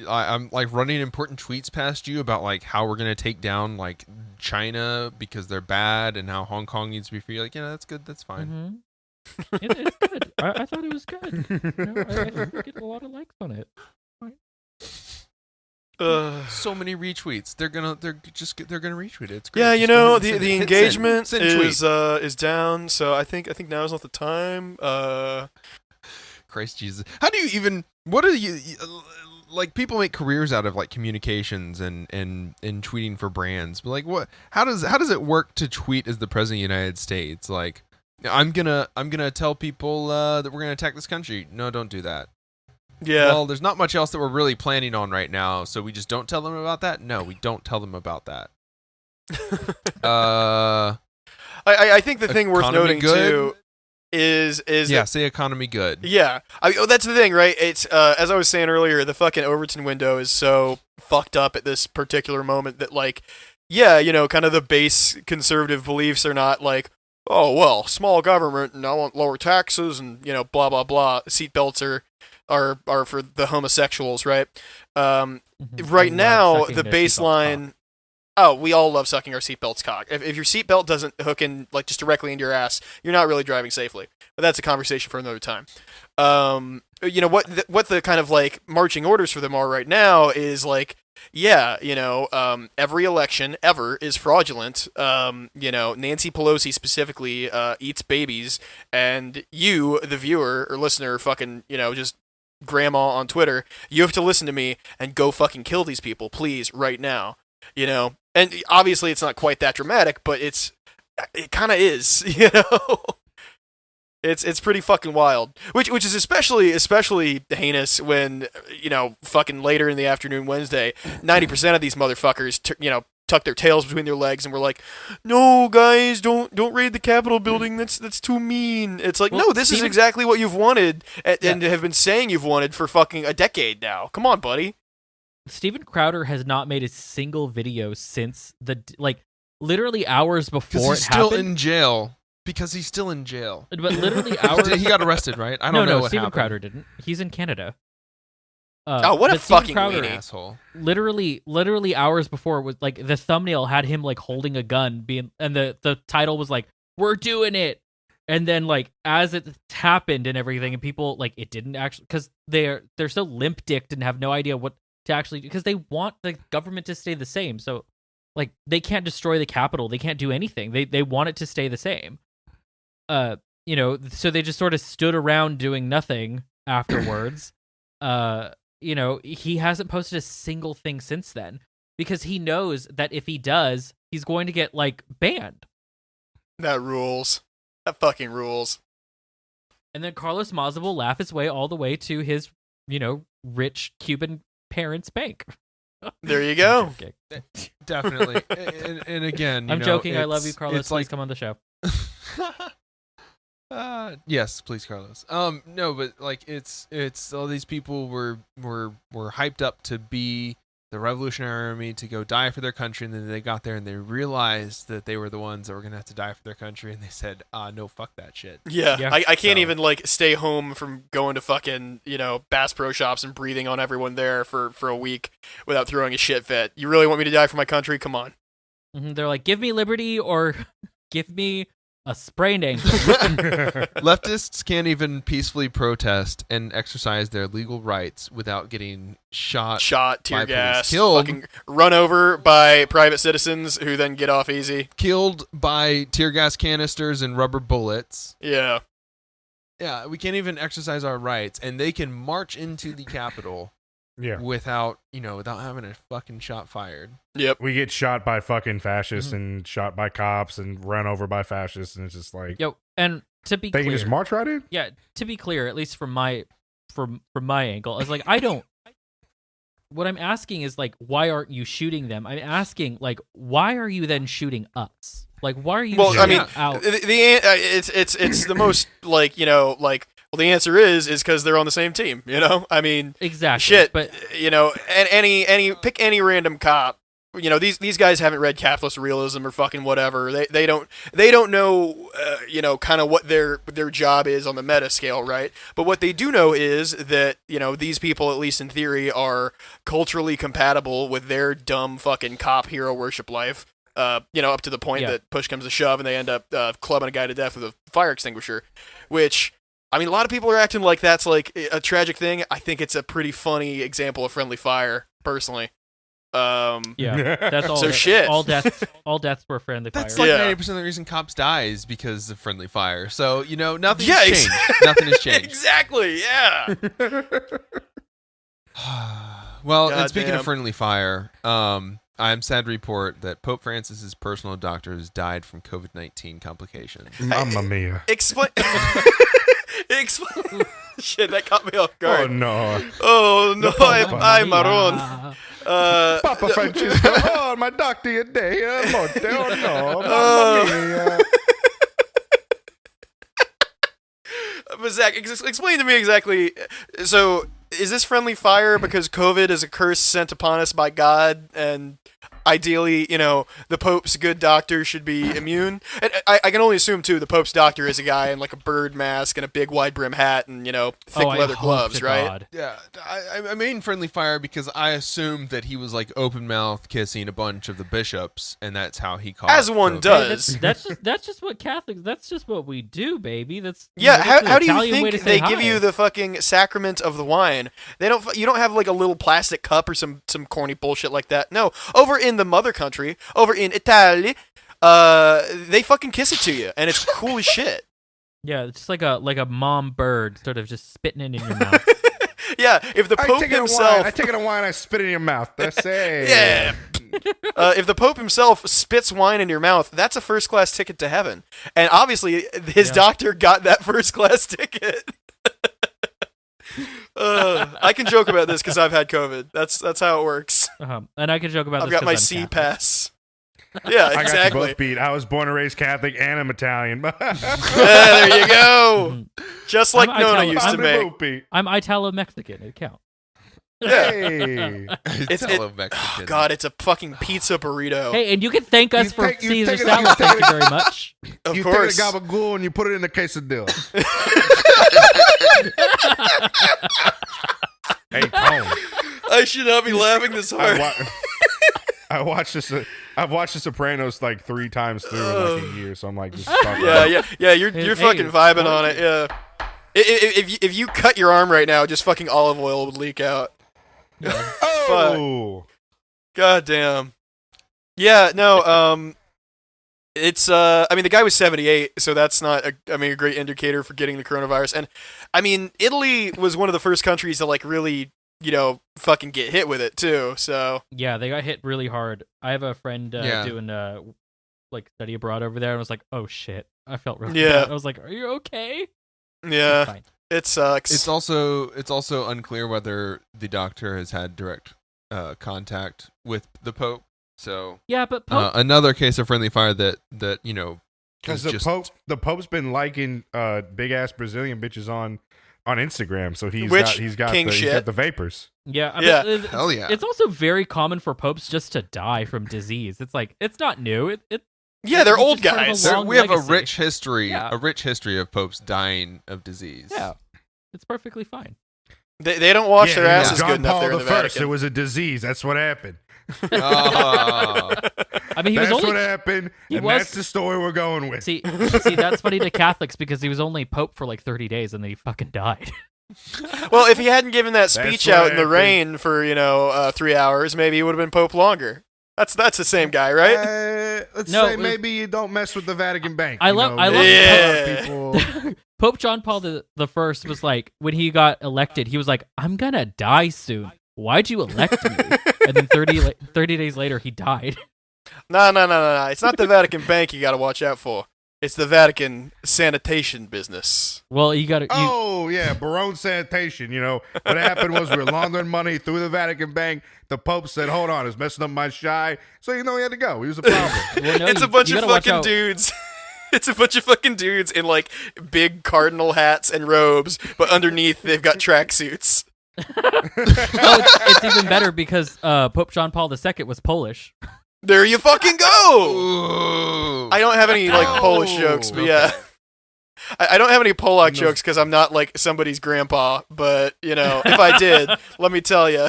Speaker 4: I'm like running important tweets past you about like how we're gonna take down like China because they're bad and how Hong Kong needs to be free. You're like, yeah, that's good. That's fine.
Speaker 3: Mm-hmm. It's good. I thought it was good. I think we get a lot of likes on it.
Speaker 4: So many retweets. They're gonna retweet it. It's great.
Speaker 1: Yeah, the engagement is down. So I think now is not the time.
Speaker 4: Christ Jesus, how do you even? What are you like? People make careers out of like communications and tweeting for brands. But like, what? How does it work to tweet as the president of the United States? Like, I'm gonna tell people that we're gonna attack this country. No, don't do that.
Speaker 1: Yeah.
Speaker 4: Well, there's not much else that we're really planning on right now, so we just don't tell them about that? No, we don't tell them about that.
Speaker 1: I think the thing worth noting too is
Speaker 4: say economy good.
Speaker 1: Yeah. That's the thing, right? It's as I was saying earlier, the fucking Overton window is so fucked up at this particular moment that like yeah, kind of the base conservative beliefs are not like, oh well, small government and I want lower taxes and blah blah blah. Seatbelts are for the homosexuals, right? Right
Speaker 3: I love
Speaker 1: now,
Speaker 3: sucking
Speaker 1: the
Speaker 3: their seatbelts
Speaker 1: baseline. Oh, we all love sucking our seatbelts cock. If your seatbelt doesn't hook in like just directly into your ass, you're not really driving safely. But that's a conversation for another time. What the kind of like marching orders for them are right now is like, yeah, every election ever is fraudulent. Nancy Pelosi specifically eats babies, and you, the viewer or listener, fucking just grandma on Twitter, you have to listen to me and go fucking kill these people, please, right now. And obviously it's not quite that dramatic, but it kind of is, It's pretty fucking wild, which is especially heinous when fucking later in the afternoon Wednesday, 90% of these motherfuckers tuck their tails between their legs and were like, "No, guys, don't raid the Capitol building. That's too mean." It's like, no, this is exactly what you've wanted and have been saying you've wanted for fucking a decade now. Come on, buddy.
Speaker 3: Steven Crowder has not made a single video since literally hours before it
Speaker 4: he's still
Speaker 3: happened.
Speaker 4: in jail. Because he's still in jail.
Speaker 3: But literally hours.
Speaker 4: He got arrested, right? I don't know what
Speaker 3: Steven
Speaker 4: happened.
Speaker 3: Crowder didn't. He's in Canada.
Speaker 1: What a
Speaker 3: but Steven
Speaker 1: fucking
Speaker 3: Crowder,
Speaker 1: weenie.
Speaker 3: Literally hours before, it was like the thumbnail had him like holding a gun, and the title was like, "We're doing it." And then like as it happened and everything, and people like it didn't actually, because they're so limp-dicked and have no idea what to actually do, because they want the government to stay the same. So like they can't destroy the Capitol, they can't do anything. They want it to stay the same. So they just sort of stood around doing nothing afterwards. He hasn't posted a single thing since then because he knows that if he does, he's going to get like banned.
Speaker 1: That rules. That fucking rules.
Speaker 3: And then Carlos Maza will laugh his way all the way to his, rich Cuban parents' bank.
Speaker 1: There you go.
Speaker 4: Definitely. And again,
Speaker 3: I'm joking. I love you, Carlos. Please come on the show.
Speaker 4: Yes, please, Carlos. No, but like it's all these people were hyped up to be the Revolutionary Army, to go die for their country, and then they got there and they realized that they were the ones that were gonna have to die for their country, and they said, no, fuck that shit.
Speaker 1: Yeah. I can't even like stay home from going to fucking Bass Pro Shops and breathing on everyone there for a week without throwing a shit fit. You really want me to die for my country? Come on.
Speaker 3: They're like, give me liberty or give me a sprained ankle.
Speaker 4: Leftists can't even peacefully protest and exercise their legal rights without getting shot,
Speaker 1: tear
Speaker 4: by
Speaker 1: gas,
Speaker 4: police, killed,
Speaker 1: fucking run over by private citizens who then get off easy,
Speaker 4: killed by tear gas canisters and rubber bullets.
Speaker 1: Yeah.
Speaker 4: Yeah, we can't even exercise our rights, and they can march into the Capitol.
Speaker 2: Yeah.
Speaker 4: Without having a fucking shot fired.
Speaker 1: Yep.
Speaker 2: We get shot by fucking fascists and shot by cops and run over by fascists, and it's just like,
Speaker 3: and to be
Speaker 2: they
Speaker 3: clear,
Speaker 2: can just march right in.
Speaker 3: Yeah, to be clear, at least from my angle, I was like, what I'm asking is like, why aren't you shooting them? I'm asking like, why are you then shooting us? Like, why are you?
Speaker 1: Well, I mean,
Speaker 3: out?
Speaker 1: It's the most like Well, the answer is because they're on the same team. I mean,
Speaker 3: exactly.
Speaker 1: Shit,
Speaker 3: but
Speaker 1: and pick any random cop. These guys haven't read capitalist realism or fucking whatever. They don't know kind of what their job is on the meta scale, right? But what they do know is that these people, at least in theory, are culturally compatible with their dumb fucking cop hero worship life. Up to the point that push comes to shove and they end up clubbing a guy to death with a fire extinguisher, which. I mean, a lot of people are acting like that's like a tragic thing. I think it's a pretty funny example of friendly fire, personally.
Speaker 3: That's all.
Speaker 1: So shit.
Speaker 3: All deaths were friendly fire.
Speaker 4: That's like 90% of the reason cops die is because of friendly fire. So nothing
Speaker 1: Yeah,
Speaker 4: has changed. Nothing has changed.
Speaker 1: Exactly. Yeah.
Speaker 4: Well,
Speaker 1: God
Speaker 4: and speaking
Speaker 1: damn.
Speaker 4: of friendly fire, I'm sad to report that Pope Francis's personal doctors died from COVID-19 complications.
Speaker 2: Mamma mia.
Speaker 1: Explain. Shit, that caught me off guard.
Speaker 2: Oh no.
Speaker 1: Oh no, I'm Maron.
Speaker 2: Papa Francisco. Oh, my doctor today. Monte. Oh no. Mamma mia.
Speaker 1: But Zach, explain to me exactly. So, is this friendly fire because COVID is a curse sent upon us by God, and ideally, the Pope's good doctor should be immune. And I can only assume too, the Pope's doctor is a guy in like a bird mask and a big wide brim hat and thick
Speaker 3: I
Speaker 1: leather
Speaker 3: hope
Speaker 1: gloves,
Speaker 3: to
Speaker 1: right?
Speaker 3: God.
Speaker 4: Yeah, I made friendly fire because I assumed that he was like open mouth kissing a bunch of the bishops, and that's how he caught.
Speaker 1: As one
Speaker 4: COVID.
Speaker 1: does.
Speaker 3: That's just what Catholics. That's just what we do, baby. That's
Speaker 1: Yeah,
Speaker 3: that's the
Speaker 1: how do you
Speaker 3: Italian way
Speaker 1: think
Speaker 3: to say
Speaker 1: they give
Speaker 3: hi.
Speaker 1: you the fucking sacrament of the wine? You don't have like a little plastic cup or some corny bullshit like that. No, over in the mother country, over in Italy, they fucking kiss it to you, and it's cool as shit.
Speaker 3: Yeah, it's just like a mom bird, sort of just spitting it in your mouth.
Speaker 1: Yeah, if the Pope himself,
Speaker 2: I take it a wine, I spit it in your mouth. That's it.
Speaker 1: yeah, if the Pope himself spits wine in your mouth, that's a first class ticket to heaven, and obviously his doctor got that first class ticket. I can joke about this because I've had COVID. That's how it works.
Speaker 3: And I can joke about
Speaker 1: I've
Speaker 3: this
Speaker 1: got my
Speaker 3: 'cause I'm
Speaker 1: C
Speaker 3: Catholic.
Speaker 1: pass. Yeah,
Speaker 2: I got you
Speaker 1: exactly.
Speaker 2: both beat. I was born and raised Catholic, and I'm Italian.
Speaker 1: Yeah, there you go. Just like
Speaker 3: I'm
Speaker 1: Nona
Speaker 3: Italo-
Speaker 1: used to
Speaker 3: I'm
Speaker 1: make.
Speaker 2: both beat.
Speaker 3: I'm Italo-Mexican. It counts.
Speaker 2: Hey.
Speaker 1: Oh, God, it's a fucking pizza burrito.
Speaker 3: Hey, and you can thank us
Speaker 2: You
Speaker 3: for
Speaker 2: take- you
Speaker 3: Caesar
Speaker 2: take it-
Speaker 3: salad.
Speaker 2: you take
Speaker 3: Thank
Speaker 2: it-
Speaker 3: you very much.
Speaker 1: Of
Speaker 2: You
Speaker 1: course.
Speaker 2: take a gabagool and you put it in the quesadilla. Hey, Tone.
Speaker 1: I should not be laughing this hard.
Speaker 2: I watched this. I've watched The Sopranos like 3 times through in like a year, so I'm like, just talking
Speaker 1: Yeah. You're
Speaker 3: Hey,
Speaker 1: fucking vibing on it. Yeah. If you cut your arm right now, just fucking olive oil would leak out.
Speaker 2: Oh,
Speaker 1: God damn. Yeah. No. It's I mean the guy was 78, so that's not a great indicator for getting the coronavirus. And I mean Italy was one of the first countries to like really fucking get hit with it too. So
Speaker 3: Yeah, they got hit really hard. I have a friend doing like study abroad over there, and was like, "Oh shit!" I felt really bad. I was like, "Are you okay?"
Speaker 1: yeah,
Speaker 3: Fine.
Speaker 1: it sucks.
Speaker 4: It's also unclear whether the doctor has had direct contact with the Pope. So
Speaker 3: Yeah, but Pope,
Speaker 4: another case of friendly fire that
Speaker 2: because
Speaker 4: is
Speaker 2: the Pope's been liking big ass Brazilian bitches on Instagram, so he's got the vapors.
Speaker 3: yeah, I
Speaker 1: Yeah.
Speaker 3: mean,
Speaker 4: hell yeah.
Speaker 3: It's also very common for popes just to die from disease. It's like it's not new.
Speaker 1: Yeah, they're
Speaker 3: it's
Speaker 1: old
Speaker 3: just part of a
Speaker 1: guys.
Speaker 3: long
Speaker 4: We have
Speaker 3: legacy.
Speaker 4: a rich history of popes dying of disease.
Speaker 3: Yeah, it's perfectly fine.
Speaker 1: They don't wash their asses
Speaker 2: John
Speaker 1: good enough
Speaker 2: Paul
Speaker 1: there in
Speaker 2: the
Speaker 1: the
Speaker 2: First.
Speaker 1: Vatican.
Speaker 2: It was a disease. That's what happened.
Speaker 4: Oh.
Speaker 3: I mean, he was
Speaker 2: That's
Speaker 3: only
Speaker 2: what happened,
Speaker 3: he
Speaker 2: and
Speaker 3: was-
Speaker 2: that's the story we're going with.
Speaker 3: see that's funny to Catholics because he was only pope for like 30 days and then he fucking died.
Speaker 1: Well, if he hadn't given that
Speaker 2: That's
Speaker 1: speech
Speaker 2: what
Speaker 1: out in the
Speaker 2: happened.
Speaker 1: rain for 3 hours, maybe he would have been Pope longer. That's the same guy, right?
Speaker 2: Let's
Speaker 3: No,
Speaker 2: say
Speaker 3: it was-
Speaker 2: maybe you don't mess with the Vatican Bank.
Speaker 3: I
Speaker 2: you
Speaker 3: love-
Speaker 2: know,
Speaker 3: I love-
Speaker 1: Yeah.
Speaker 2: people.
Speaker 3: Pope John Paul the First was like, when he got elected, he was like, "I'm gonna die soon. Why'd you elect me?" And then 30 days later, he died.
Speaker 1: No. It's not the Vatican Bank you got to watch out for. It's the Vatican sanitation business.
Speaker 3: Well, you got to.
Speaker 2: Oh yeah, Barone sanitation. You know what happened was we were laundering money through the Vatican Bank. The Pope said, "Hold on, it's messing up my shy." So he had to go. He was a problem.
Speaker 1: It's a bunch of fucking dudes. It's a bunch of fucking dudes in like big cardinal hats and robes, but underneath they've got tracksuits.
Speaker 3: It's even better because Pope John Paul II was Polish.
Speaker 1: There you fucking go.
Speaker 4: Ooh.
Speaker 1: I don't have any like Polish jokes, but yeah. I don't have any Polak jokes because I'm not like somebody's grandpa. But if I did, let me tell you.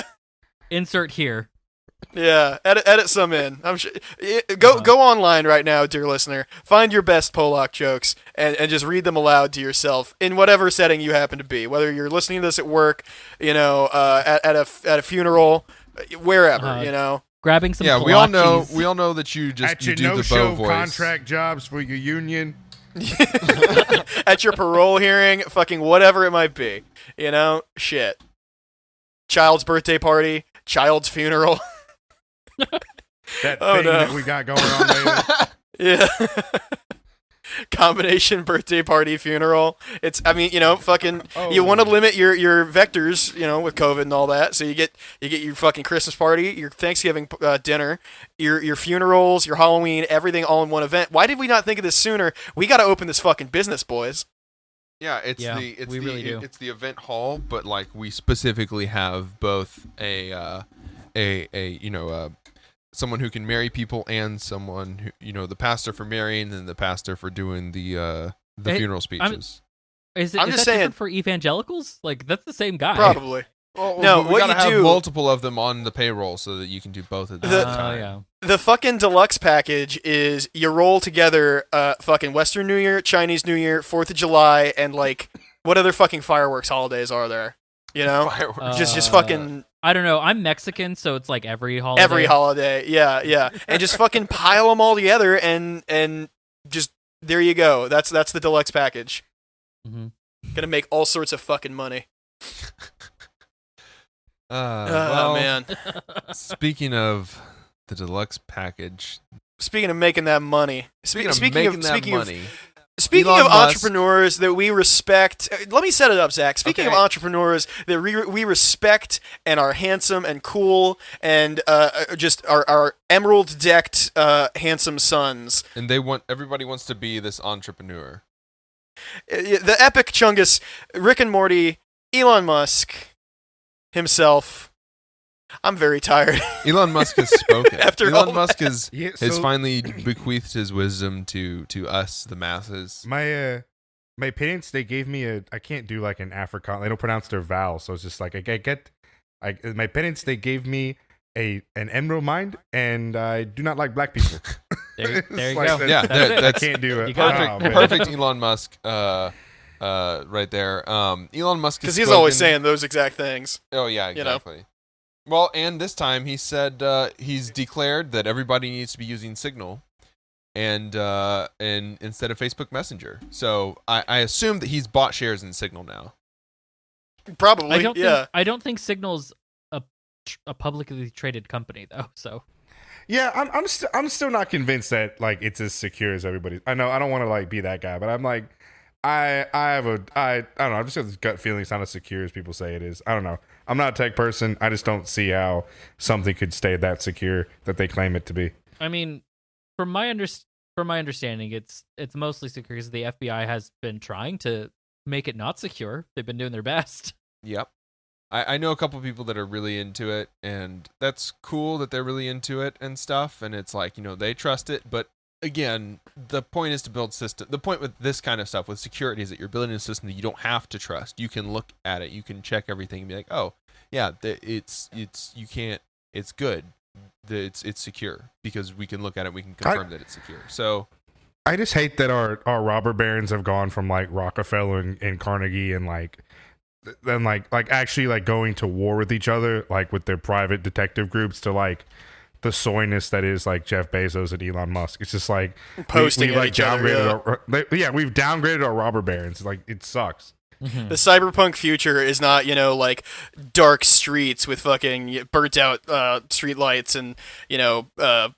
Speaker 3: Insert here.
Speaker 1: Yeah, edit some in. I'm sure. Go online right now, dear listener. Find your best Polak jokes and just read them aloud to yourself in whatever setting you happen to be. Whether you're listening to this at work, at a funeral, wherever.
Speaker 3: Grabbing some.
Speaker 4: Yeah,
Speaker 3: Polak
Speaker 4: we all know.
Speaker 3: cheese.
Speaker 4: We all know that you
Speaker 2: At your
Speaker 4: do the bow
Speaker 2: no-show
Speaker 4: voice.
Speaker 2: contract jobs for your union.
Speaker 1: At your parole hearing, fucking whatever it might be. Shit. Child's birthday party, child's funeral.
Speaker 2: That
Speaker 1: Oh,
Speaker 2: thing
Speaker 1: no.
Speaker 2: that we got going on later.
Speaker 1: Yeah. Combination birthday party funeral. Fucking you want to limit your vectors, with COVID and all that. So you get your fucking Christmas party, your Thanksgiving dinner, your funerals, your Halloween, everything all in one event. Why did we not think of this sooner? We got to open this fucking business, boys.
Speaker 4: Yeah,
Speaker 3: we really do.
Speaker 4: It's the event hall, but like we specifically have both a someone who can marry people and someone who, you know, the pastor for marrying and the pastor for doing the funeral speeches.
Speaker 3: Is
Speaker 1: I'm
Speaker 3: that
Speaker 1: just saying-
Speaker 3: different for evangelicals? Like, that's the same guy.
Speaker 1: Probably.
Speaker 4: Well,
Speaker 1: No,
Speaker 4: we
Speaker 1: what
Speaker 4: gotta
Speaker 1: you
Speaker 4: have
Speaker 1: do-
Speaker 4: multiple of them on the payroll so that you can do both at the
Speaker 1: The-
Speaker 4: same time.
Speaker 3: Yeah.
Speaker 1: The fucking deluxe package is you roll together fucking Western New Year, Chinese New Year, 4th of July, and like what other fucking fireworks holidays are there? You know?
Speaker 4: Fireworks.
Speaker 1: Just fucking
Speaker 3: I don't know. I'm Mexican, so it's like every holiday.
Speaker 1: every holiday. Yeah. And just fucking pile them all together and just there you go. That's the deluxe package.
Speaker 3: Mhm.
Speaker 1: Gonna make all sorts of fucking money.
Speaker 4: Well,
Speaker 1: Man.
Speaker 4: speaking of the deluxe package,
Speaker 1: Speaking of making that money.
Speaker 4: speaking of making that money,
Speaker 1: Speaking
Speaker 4: Elon
Speaker 1: of
Speaker 4: Musk-
Speaker 1: entrepreneurs that we respect, let me set it up, Zach. Speaking of
Speaker 4: Okay.
Speaker 1: entrepreneurs that we respect and are handsome and cool and just are emerald decked handsome sons.
Speaker 4: and everybody wants to be this entrepreneur.
Speaker 1: The epic chungus, Rick and Morty, Elon Musk himself. I'm very tired.
Speaker 4: Elon Musk has spoken.
Speaker 1: After
Speaker 4: Elon
Speaker 1: all
Speaker 4: Musk has
Speaker 2: Yeah,
Speaker 4: has
Speaker 2: so
Speaker 4: finally bequeathed his wisdom to us, the masses.
Speaker 2: my parents, they gave me I can't do like an Afrikaan. They don't pronounce their vowels, so it's just like my parents, they gave me an emerald mind, and I do not like black people.
Speaker 3: There
Speaker 2: It's
Speaker 3: you
Speaker 2: like
Speaker 3: go.
Speaker 2: that-
Speaker 4: Yeah,
Speaker 3: That's it.
Speaker 2: I
Speaker 4: that's
Speaker 2: can't do it.
Speaker 3: You got it.
Speaker 2: Oh, man.
Speaker 4: perfect Elon Musk. Right there. Elon Musk
Speaker 1: because
Speaker 4: has
Speaker 1: he's always
Speaker 4: spoken-
Speaker 1: saying those exact things.
Speaker 4: Oh yeah,
Speaker 1: you know.
Speaker 4: exactly. Well, and this time he said he's declared that everybody needs to be using Signal, and instead of Facebook Messenger. So I assume that he's bought shares in Signal now.
Speaker 1: Probably,
Speaker 3: I don't think Signal's a publicly traded company though. So
Speaker 2: Yeah, I'm still not convinced that like it's as secure as everybody. I know I don't want to like be that guy, but I'm like I don't know. I just have this gut feeling it's not as secure as people say it is. I don't know. I'm not a tech person. I just don't see how something could stay that secure that they claim it to be.
Speaker 3: I mean, from my understanding, it's mostly secure because the FBI has been trying to make it not secure. They've been doing their best.
Speaker 4: Yep. I know a couple people that are really into it, and that's cool that they're really into it and stuff, and it's like, you know, they trust it, but again, the point is to build system. The point with this kind of stuff with security is that you're building a system that you don't have to trust. You can look at it, you can check everything and be like, "Oh, yeah, it's good. It's secure because we can look at it, we can confirm that it's secure." So,
Speaker 2: I just hate that our robber barons have gone from like Rockefeller and Carnegie and like then like actually like going to war with each other like with their private detective groups to like the soyness that is like Jeff Bezos and Elon Musk. It's just like
Speaker 1: Posting
Speaker 2: we
Speaker 1: at
Speaker 2: like
Speaker 1: each other,
Speaker 2: downgraded we've downgraded our robber barons. Like it sucks.
Speaker 3: Mhm.
Speaker 1: The cyberpunk future is not, like dark streets with fucking burnt out street lights and,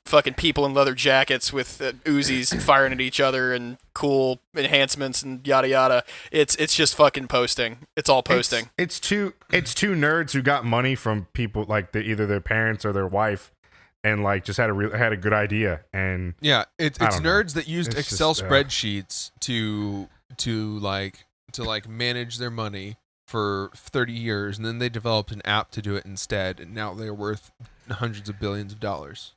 Speaker 1: fucking people in leather jackets with Uzis firing at each other and cool enhancements and yada yada. It's just fucking posting. It's all posting.
Speaker 2: It's two nerds who got money from people like either their parents or their wife and like just had a good idea and
Speaker 4: yeah, it's
Speaker 2: I don't know.
Speaker 4: nerds that used
Speaker 2: It's
Speaker 4: Excel
Speaker 2: just,
Speaker 4: spreadsheets to manage their money for 30 years, and then they developed an app to do it instead, and now they're worth hundreds of billions of dollars.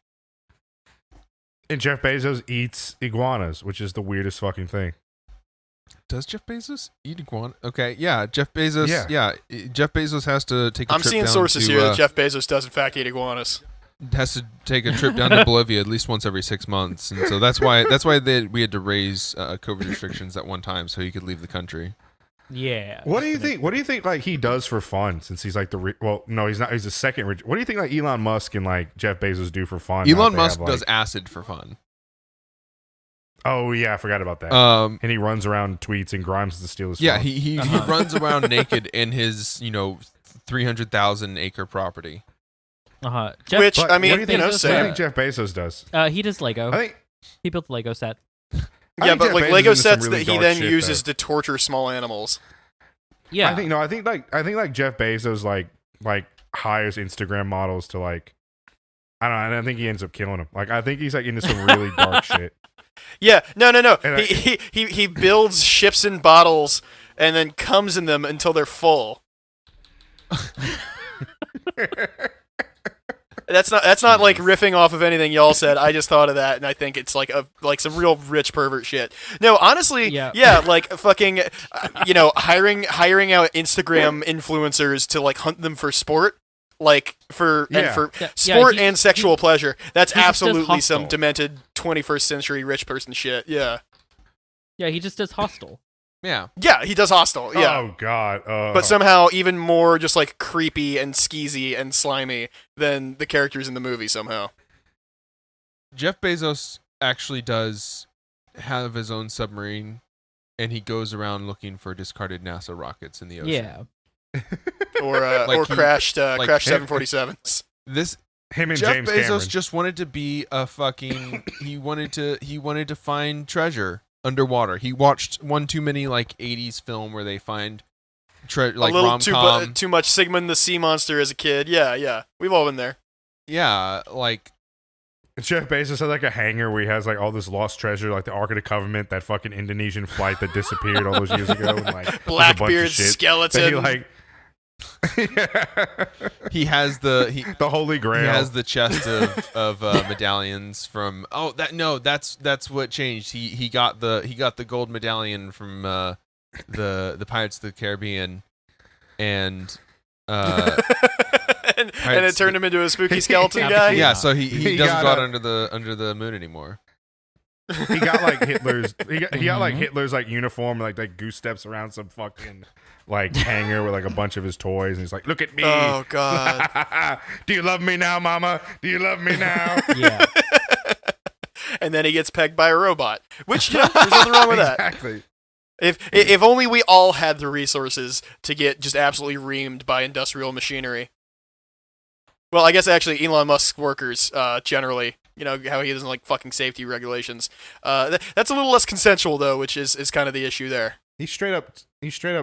Speaker 2: and Jeff Bezos eats iguanas, which is the weirdest fucking thing.
Speaker 4: Does Jeff Bezos eat iguana? Okay, yeah, Jeff Bezos.
Speaker 2: Yeah.
Speaker 4: Jeff Bezos has to take a
Speaker 1: I'm
Speaker 4: trip
Speaker 1: seeing
Speaker 4: down
Speaker 1: sources
Speaker 4: to,
Speaker 1: here that Jeff Bezos does in fact eat iguanas.
Speaker 4: has to take a trip down to Bolivia at least once every 6 months, and so that's why we had to raise COVID restrictions at one time so he could leave the country.
Speaker 3: Yeah.
Speaker 2: What do you think? What do you think? Like he does for fun, since he's like no, he's not. He's the second rich. What do you think? Like Elon Musk and like Jeff Bezos do for fun? now
Speaker 4: Elon
Speaker 2: they
Speaker 4: Musk
Speaker 2: have,
Speaker 4: does
Speaker 2: like-
Speaker 4: acid for fun.
Speaker 2: Oh yeah, I forgot about that.
Speaker 4: Um,
Speaker 2: and he runs around, tweets, and grimes to steal his.
Speaker 4: yeah,
Speaker 2: phone.
Speaker 4: he runs around naked in his 300,000 acre property.
Speaker 3: Jeff,
Speaker 1: Which,
Speaker 2: But
Speaker 1: I mean,
Speaker 2: what do you think,
Speaker 3: Bezos,
Speaker 2: what do
Speaker 1: say-
Speaker 2: you think Jeff Bezos does?
Speaker 3: he does Lego.
Speaker 2: I think.
Speaker 3: He built the Lego set.
Speaker 2: I
Speaker 1: Yeah,
Speaker 2: think
Speaker 1: but
Speaker 2: Jeff
Speaker 1: like
Speaker 2: Bezos
Speaker 1: Lego
Speaker 2: is some
Speaker 1: sets
Speaker 2: really
Speaker 1: that he
Speaker 2: dark
Speaker 1: then
Speaker 2: shit,
Speaker 1: uses
Speaker 2: though.
Speaker 1: to torture small animals.
Speaker 3: Yeah.
Speaker 2: I think like Jeff Bezos like hires Instagram models to like. I don't know. And I think he ends up killing them. Like I think he's like into some really dark shit.
Speaker 1: Yeah, no.
Speaker 2: And
Speaker 1: He builds ships in bottles and then comes in them until they're full. That's not like riffing off of anything y'all said. I just thought of that, and I think it's like some real rich pervert shit. No, honestly, yeah, like fucking, hiring out Instagram influencers to like hunt them for sport, like for sport and sexual pleasure. That's absolutely some demented 21st century rich person shit. Yeah.
Speaker 3: Yeah, he just does Hostel.
Speaker 4: Yeah.
Speaker 1: Yeah, he does Hostel. Yeah.
Speaker 2: Oh God.
Speaker 1: But somehow even more just like creepy and skeezy and slimy than the characters in the movie somehow.
Speaker 4: Jeff Bezos actually does have his own submarine, and he goes around looking for discarded NASA rockets in the ocean.
Speaker 3: Yeah.
Speaker 1: Or crashed 747s.
Speaker 2: Him and
Speaker 4: Jeff
Speaker 2: James
Speaker 4: Bezos
Speaker 2: Cameron.
Speaker 4: just wanted to be a fucking. he wanted to find treasure underwater. He watched one too many like 80s film where they find like
Speaker 1: a little
Speaker 4: rom-com.
Speaker 1: too much Sigmund the Sea Monster as a kid. Yeah. We've all been there.
Speaker 4: Yeah, like
Speaker 2: Jeff Bezos has like a hangar where he has like all this lost treasure, like the Ark of the Covenant, that fucking Indonesian flight that disappeared all those years ago, and like
Speaker 1: Blackbeard skeleton.
Speaker 4: He has the
Speaker 2: Holy Grail.
Speaker 4: He has the chest of medallions from. That's what changed. He got the gold medallion from the Pirates of the Caribbean, and and
Speaker 1: it turned him into a spooky skeleton guy.
Speaker 4: Yeah, so he doesn't go out under the moon anymore.
Speaker 2: He got like Hitler's. He got like Hitler's like uniform, like goose steps around some fucking like hangar with like a bunch of his toys, and he's like, "Look at me!
Speaker 1: Oh God!
Speaker 2: Do you love me now, Mama? Do you love me now?"
Speaker 3: Yeah.
Speaker 1: And then he gets pegged by a robot, which there's nothing wrong with that.
Speaker 2: Exactly.
Speaker 1: If only we all had the resources to get just absolutely reamed by industrial machinery. Well, I guess actually Elon Musk's workers generally. You know how he doesn't like fucking safety regulations. That's a little less consensual though, which is kind of the issue there.
Speaker 2: He straight up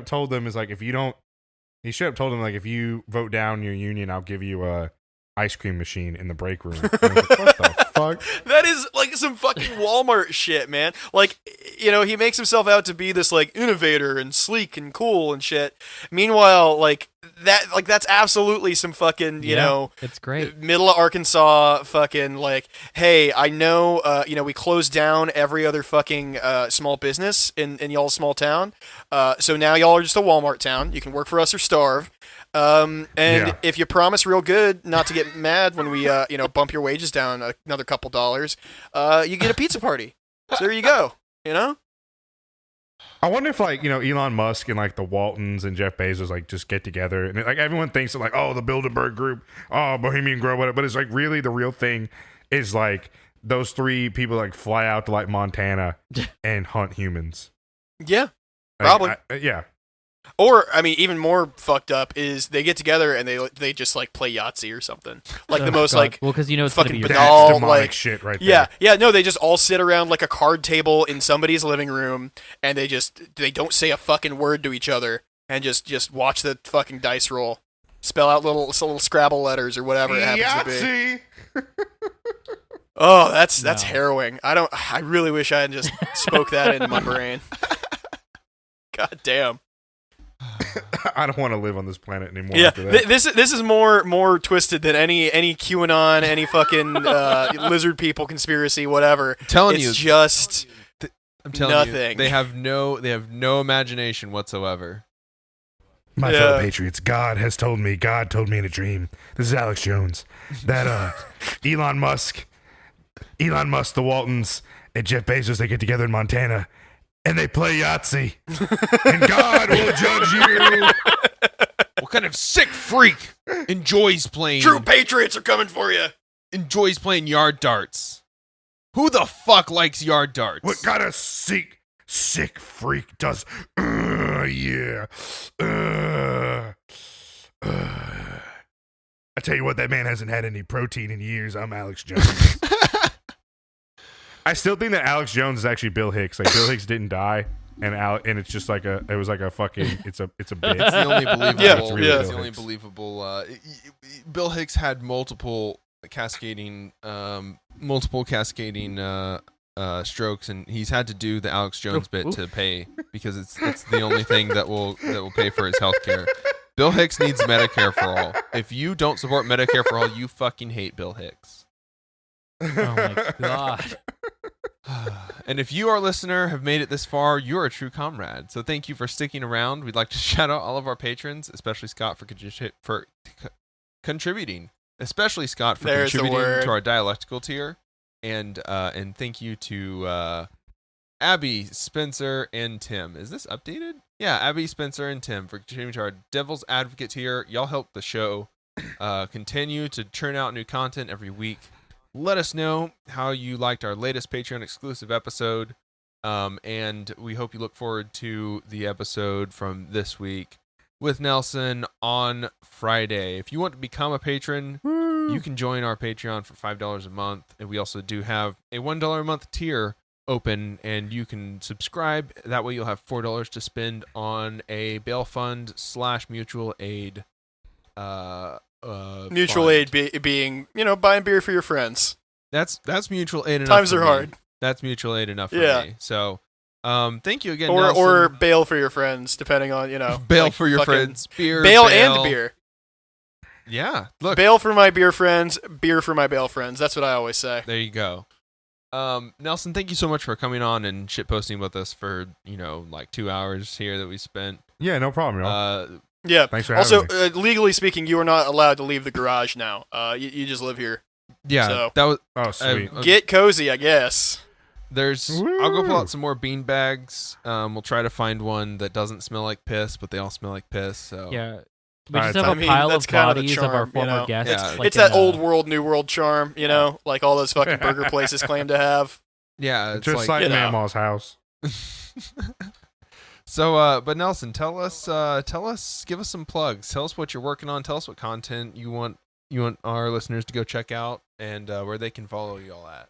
Speaker 2: told them he straight up told them like, if you vote down your union, I'll give you a ice cream machine in the break room. Like, what the fuck?
Speaker 1: That is like some fucking Walmart shit, man. Like, he makes himself out to be this like innovator and sleek and cool and shit. Meanwhile, that's absolutely some fucking,
Speaker 3: it's great.
Speaker 1: Middle of Arkansas fucking like, hey, I know, we closed down every other fucking small business in y'all's small town. So now y'all are just a Walmart town. You can work for us or starve. If you promise real good not to get mad when we, bump your wages down another couple dollars, you get a pizza party. So there you go,
Speaker 2: I wonder if like, Elon Musk and like the Waltons and Jeff Bezos like just get together and like everyone thinks of like, oh, the Bilderberg group, oh, Bohemian Grove, whatever. But it's like really the real thing is like those three people like fly out to like Montana and hunt humans.
Speaker 1: Yeah,
Speaker 2: like,
Speaker 1: probably.
Speaker 2: Yeah.
Speaker 1: Or, I mean, even more fucked up is they get together and they just like play Yahtzee or something. Like the most like
Speaker 3: because it's
Speaker 1: fucking
Speaker 3: banal
Speaker 2: demonic shit right
Speaker 1: there.
Speaker 2: there.
Speaker 1: Yeah, no, they just all sit around like a card table in somebody's living room and they don't say a fucking word to each other and just watch the fucking dice roll. Spell out little Scrabble letters or whatever it happens to be. Oh, that's harrowing. I really wish I had just spoke that into my brain. God damn.
Speaker 2: I don't want to live on this planet anymore.
Speaker 1: Yeah,
Speaker 2: after that.
Speaker 1: this is more twisted than any QAnon, any fucking lizard people conspiracy, whatever.
Speaker 4: I'm telling
Speaker 1: it's
Speaker 4: you,
Speaker 1: just
Speaker 4: I'm telling
Speaker 1: nothing.
Speaker 4: You, they have no imagination whatsoever.
Speaker 2: My fellow patriots, God told me in a dream. This is Alex Jones. That Elon Musk, the Waltons, and Jeff Bezos, they get together in Montana. And they play Yahtzee. And God will judge you.
Speaker 4: What kind of sick freak enjoys playing?
Speaker 1: True patriots are coming for you.
Speaker 4: Enjoys playing yard darts. Who the fuck likes yard darts?
Speaker 2: What kind of sick freak does? Yeah. I tell you what, that man hasn't had any protein in years. I'm Alex Jones. I still think that Alex Jones is actually Bill Hicks. Like Bill Hicks didn't die, and it's just like it was like a fucking it's a bit.
Speaker 4: It's the only believable. It's the only believable. Bill Hicks had multiple cascading strokes, and he's had to do the Alex Jones bit to pay because it's the only thing that will pay for his health care. Bill Hicks needs Medicare for all. If you don't support Medicare for all, you fucking hate Bill Hicks.
Speaker 3: Oh my god.
Speaker 4: And if you, our listener, have made it this far, you're a true comrade. So thank you for sticking around. We'd like to shout out all of our patrons, especially Scott for contributing. Especially Scott for
Speaker 1: There's the
Speaker 4: contributing
Speaker 1: word.
Speaker 4: to our dialectical tier. And thank you to Abby, Spencer, and Tim. Is this updated? Yeah, Abby, Spencer, and Tim for contributing to our Devil's Advocate tier. Y'all help the show continue to churn out new content every week. Let us know how you liked our latest Patreon exclusive episode. And we hope you look forward to the episode from this week with Nelson on Friday. If you want to become a patron, you can join our Patreon for $5 a month. And we also do have a $1 a month tier open, and you can subscribe. That way you'll have $4 to spend on a bail fund / mutual aid
Speaker 1: Mutual
Speaker 4: fund.
Speaker 1: aid being, buying beer for your friends.
Speaker 4: That's mutual aid enough.
Speaker 1: Times
Speaker 4: for
Speaker 1: are
Speaker 4: me.
Speaker 1: hard.
Speaker 4: That's mutual aid enough for
Speaker 1: Yeah.
Speaker 4: me. So, thank you again,
Speaker 1: Or
Speaker 4: Nelson.
Speaker 1: bail for your friends, depending on,
Speaker 4: bail
Speaker 1: like
Speaker 4: for your
Speaker 1: fucking
Speaker 4: friends. Beer.
Speaker 1: Bail and beer.
Speaker 4: Yeah. Look.
Speaker 1: Bail for my beer friends, beer for my bail friends. That's what I always say.
Speaker 4: There you go. Nelson, thank you so much for coming on and shitposting with us for, like 2 hours here that we spent.
Speaker 2: Yeah, no problem, y'all.
Speaker 1: Yeah.
Speaker 2: Thanks for
Speaker 1: Also,
Speaker 2: having me.
Speaker 1: legally speaking, you are not allowed to leave the garage now. You just live here.
Speaker 4: Yeah.
Speaker 1: So-
Speaker 4: That was.
Speaker 2: Oh, sweet.
Speaker 1: Get cozy, I guess.
Speaker 4: I'll go pull
Speaker 2: Woo.
Speaker 4: out some more bean bags. We'll try to find one that doesn't smell like piss, but they all smell like piss. So
Speaker 3: Yeah. We
Speaker 2: Alright,
Speaker 3: just have
Speaker 2: so-
Speaker 3: a pile
Speaker 1: that's
Speaker 3: of
Speaker 1: kind of the
Speaker 3: bodies of our
Speaker 1: charm,
Speaker 3: former guests.
Speaker 4: Yeah.
Speaker 3: like
Speaker 1: It's that
Speaker 3: in a-
Speaker 1: old world, new world charm, like all those fucking burger places claim to have.
Speaker 4: yeah, it's
Speaker 2: Just like
Speaker 1: you know.
Speaker 2: Mama's house.
Speaker 4: So, but Nelson, tell us, give us some plugs. Tell us what you're working on. Tell us what content you want our listeners to go check out, and where they can follow you all at.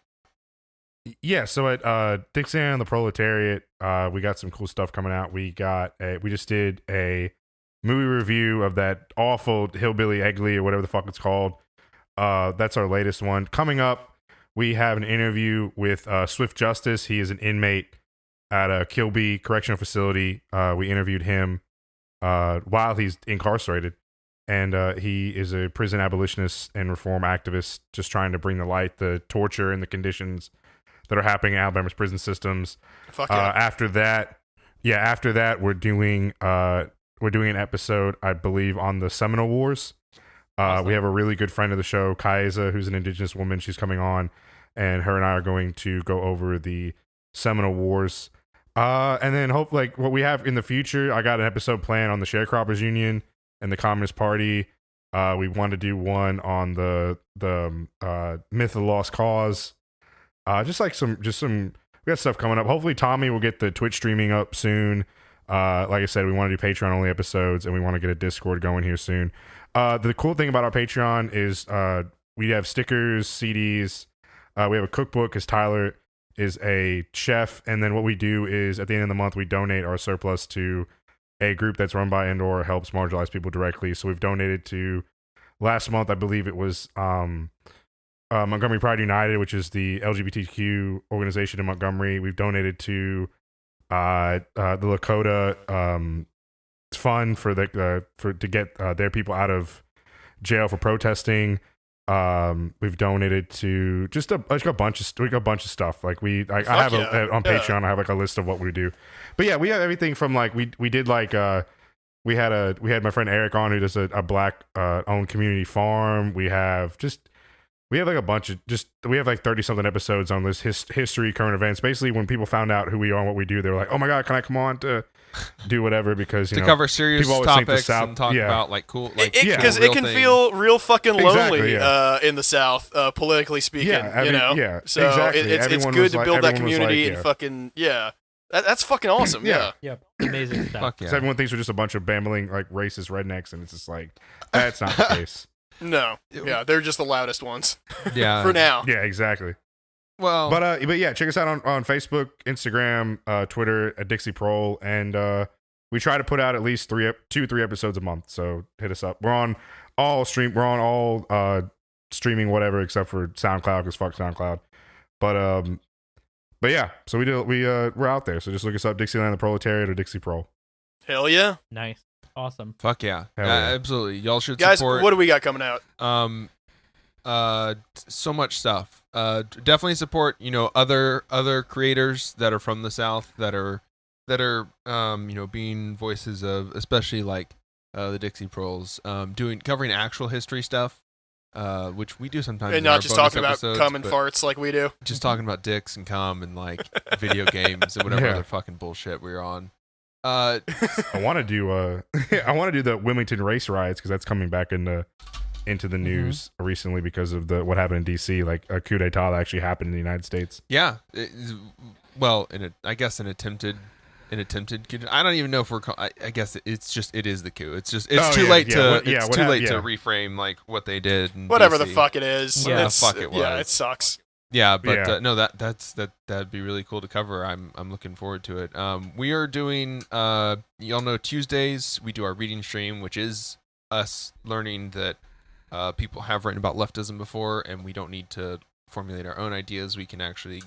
Speaker 2: Yeah, so at Dixieland, the Proletariat, we got some cool stuff coming out. We just did a movie review of that awful Hillbilly Eggly or whatever the fuck it's called. That's our latest one. Coming up, we have an interview with Swift Justice. He is an inmate at a Kilby Correctional Facility. We interviewed him while he's incarcerated. And he is a prison abolitionist and reform activist, just trying to bring to light the torture and the conditions that are happening in Alabama's prison systems.
Speaker 1: Fuck yeah.
Speaker 2: After that, we're doing an episode, I believe, on the Seminole Wars.
Speaker 4: Awesome.
Speaker 2: We have a really good friend of the show, Kaiza, who's an Indigenous woman. She's coming on, and her and I are going to go over the Seminole Wars. And then hope like what we have in the future. I got an episode planned on the Sharecroppers Union and the Communist Party. We want to do one on the myth of the lost cause. Just some we got stuff coming up. Hopefully Tommy will get the Twitch streaming up soon. Like I said, we want to do Patreon only episodes, and we want to get a Discord going here soon. The cool thing about our Patreon is we have stickers, CDs. We have a cookbook because Tyler is a chef, and then what we do is at the end of the month we donate our surplus to a group that's run by and/or helps marginalized people directly. So we've donated to, last month I believe it was Montgomery Pride United, which is the LGBTQ organization in Montgomery. We've donated to the Lakota fund for to get their people out of jail for protesting. We've donated to just a bunch of stuff. Like I have on Patreon. I have like a list of what we do. But yeah, we have everything from like we did like we had my friend Emerick on, who does a black owned community farm. We have like a bunch of we have like 30 something episodes on this history, current events. Basically, when people found out who we are and what we do, they were like, "Oh my god, can I come on to do whatever?" Because
Speaker 4: to cover serious
Speaker 2: people always think the
Speaker 4: topics
Speaker 2: South-
Speaker 4: and talk
Speaker 2: yeah.
Speaker 4: about like cool, like
Speaker 1: Because
Speaker 4: real
Speaker 1: it can
Speaker 4: things.
Speaker 1: feel real fucking lonely
Speaker 2: Exactly,
Speaker 1: in the South, politically speaking.
Speaker 2: Yeah,
Speaker 1: So
Speaker 2: exactly.
Speaker 1: it's
Speaker 2: Everyone
Speaker 1: good
Speaker 2: was
Speaker 1: to
Speaker 2: like-
Speaker 1: build that
Speaker 2: everyone was
Speaker 1: community
Speaker 2: like,
Speaker 1: and
Speaker 2: yeah.
Speaker 1: fucking That's fucking awesome.
Speaker 2: Yeah.
Speaker 1: Yeah.
Speaker 3: Yeah, amazing stuff.
Speaker 4: Fuck
Speaker 2: Because
Speaker 4: yeah.
Speaker 2: everyone thinks we're just a bunch of bambling like racist rednecks, and it's just like that's not the case.
Speaker 1: No. Yeah, they're just the loudest ones
Speaker 4: Yeah.
Speaker 1: for now.
Speaker 2: Yeah, exactly.
Speaker 4: Well,
Speaker 2: But yeah, check us out on Facebook, Instagram, Twitter at Dixie Prole, and we try to put out at least 3 episodes a month. So hit us up. We're on all streaming whatever except for SoundCloud, because fuck SoundCloud. But yeah, so we're out there. So just look us up, Dixieland, the Proletariat, or Dixie Prole.
Speaker 1: Hell yeah.
Speaker 3: Nice. Awesome.
Speaker 4: Fuck yeah.
Speaker 2: Hell yeah.
Speaker 4: Absolutely. Y'all should
Speaker 1: Guys,
Speaker 4: support.
Speaker 1: what do we got coming out?
Speaker 4: So much stuff. Definitely support, other creators that are from the South that are being voices of, especially like the Dixie Proles, covering actual history stuff, which we do sometimes.
Speaker 1: And
Speaker 4: in our
Speaker 1: not just
Speaker 4: bonus
Speaker 1: talking about
Speaker 4: episodes,
Speaker 1: cum and
Speaker 4: but
Speaker 1: farts like we do.
Speaker 4: just talking about dicks and cum and like video games and whatever
Speaker 2: Yeah.
Speaker 4: other fucking bullshit we're on.
Speaker 2: I want to do I want to do the Wilmington race riots because that's coming back into the news recently because of what happened in DC, like a coup d'état that actually happened in the United States.
Speaker 4: Yeah. I guess an attempted. I don't even know if I guess it is the coup. It's too late to reframe like what they did. In
Speaker 1: Whatever
Speaker 4: DC.
Speaker 1: the fuck it is.
Speaker 3: Yeah,
Speaker 4: fuck it was.
Speaker 1: Yeah, it sucks.
Speaker 4: Yeah, but
Speaker 2: Yeah.
Speaker 4: no, that'd be really cool to cover. I'm looking forward to it. We are doing y'all know Tuesdays we do our reading stream, which is us learning that people have written about leftism before, and we don't need to formulate our own ideas. We can actually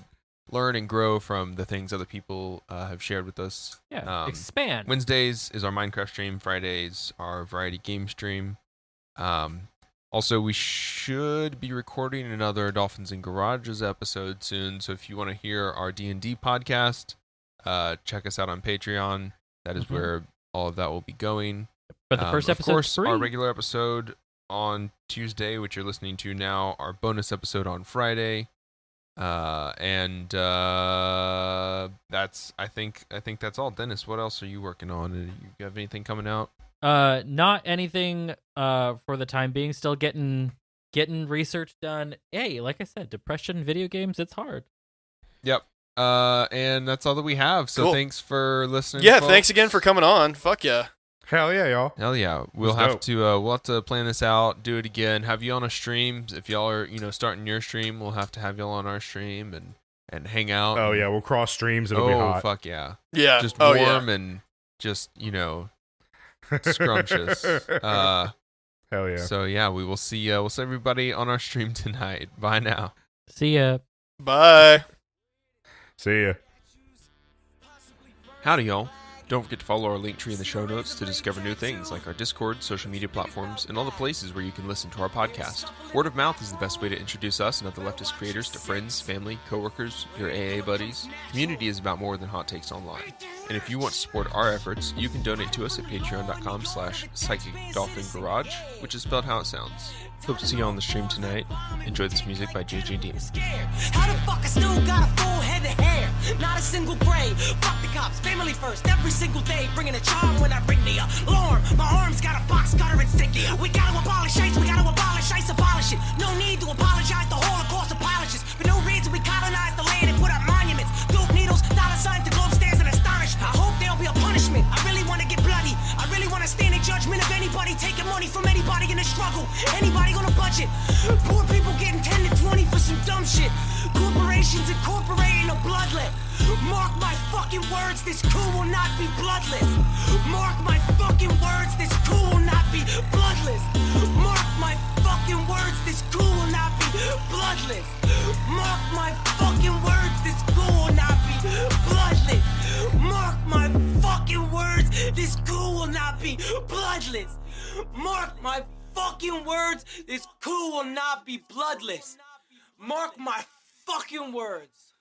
Speaker 4: learn and grow from the things other people have shared with us.
Speaker 3: Yeah. Expand.
Speaker 4: Wednesdays is our Minecraft stream. Fridays our variety game stream. Also, we should be recording another Dolphins and Garages episode soon. So if you want to hear our D&D podcast, check us out on Patreon. That is where all of that will be going.
Speaker 3: But the first
Speaker 4: of
Speaker 3: episode,
Speaker 4: course, our regular episode on Tuesday, which you're listening to now, our bonus episode on Friday. And that's I think that's all. Dennis, what else are you working on? You have anything coming out?
Speaker 3: Not anything for the time being. Still getting research done. Hey, like I said, depression, video games, it's hard.
Speaker 4: Yep. And that's all that we have. So
Speaker 1: Cool.
Speaker 4: thanks for listening.
Speaker 1: Yeah,
Speaker 4: folks.
Speaker 1: thanks again for coming on. Fuck yeah.
Speaker 2: Hell yeah, y'all.
Speaker 4: Hell yeah. We'll have to plan this out, do it again, have you on a stream. If y'all are, starting your stream, we'll have to have y'all on our stream and hang out.
Speaker 2: Oh yeah, we'll cross streams. It'll be hot.
Speaker 4: Fuck yeah.
Speaker 1: Yeah.
Speaker 4: Just
Speaker 1: oh
Speaker 4: warm
Speaker 1: yeah.
Speaker 4: and just, scrumptious.
Speaker 2: Hell yeah.
Speaker 4: So yeah, we'll see everybody on our stream tonight. Bye now.
Speaker 3: See ya.
Speaker 1: Bye.
Speaker 2: See ya.
Speaker 4: Howdy, y'all. Don't forget to follow our link tree in the show notes to discover new things like our Discord, social media platforms, and all the places where you can listen to our podcast. Word of mouth is the best way to introduce us and other leftist creators to friends, family, coworkers, your AA buddies. Community is about more than hot takes online. And if you want to support our efforts, you can donate to us at patreon.com/psychicdolphingarage, which is spelled how it sounds. Hope to see you on the stream tonight. Enjoy this music by JJ Dean.
Speaker 5: How the fuck I still got a full head of hair? Not a single gray. Fuck the cops, family first, every single day. Bringing a charm when I ring the alarm. My arms got a box cutter insignia. We gotta abolish ICE, abolish it. No need to apologize, the Holocaust apologists. For no reason we colonized the land and put up monuments. Dope needles, dollar signs, the globe stares in astonishment. I hope there'll be a punishment. I really wanna get bloody. I really wanna stand in judgment of anybody taking money from anybody in the struggle. Anybody on a budget. Poor people getting 10 to 20 for some dumb shit. Corporations incorporating a bloodlet. Mark my fucking words, this coup will not be bloodless. Mark my fucking words, this coup will not be bloodless. Mark my fucking words, this coup will not be bloodless. Mark my fucking words, this coup will not be bloodless. Mark my fucking words, this coup will not be bloodless. Mark my fucking words, this coup will not be bloodless. Mark my fucking words.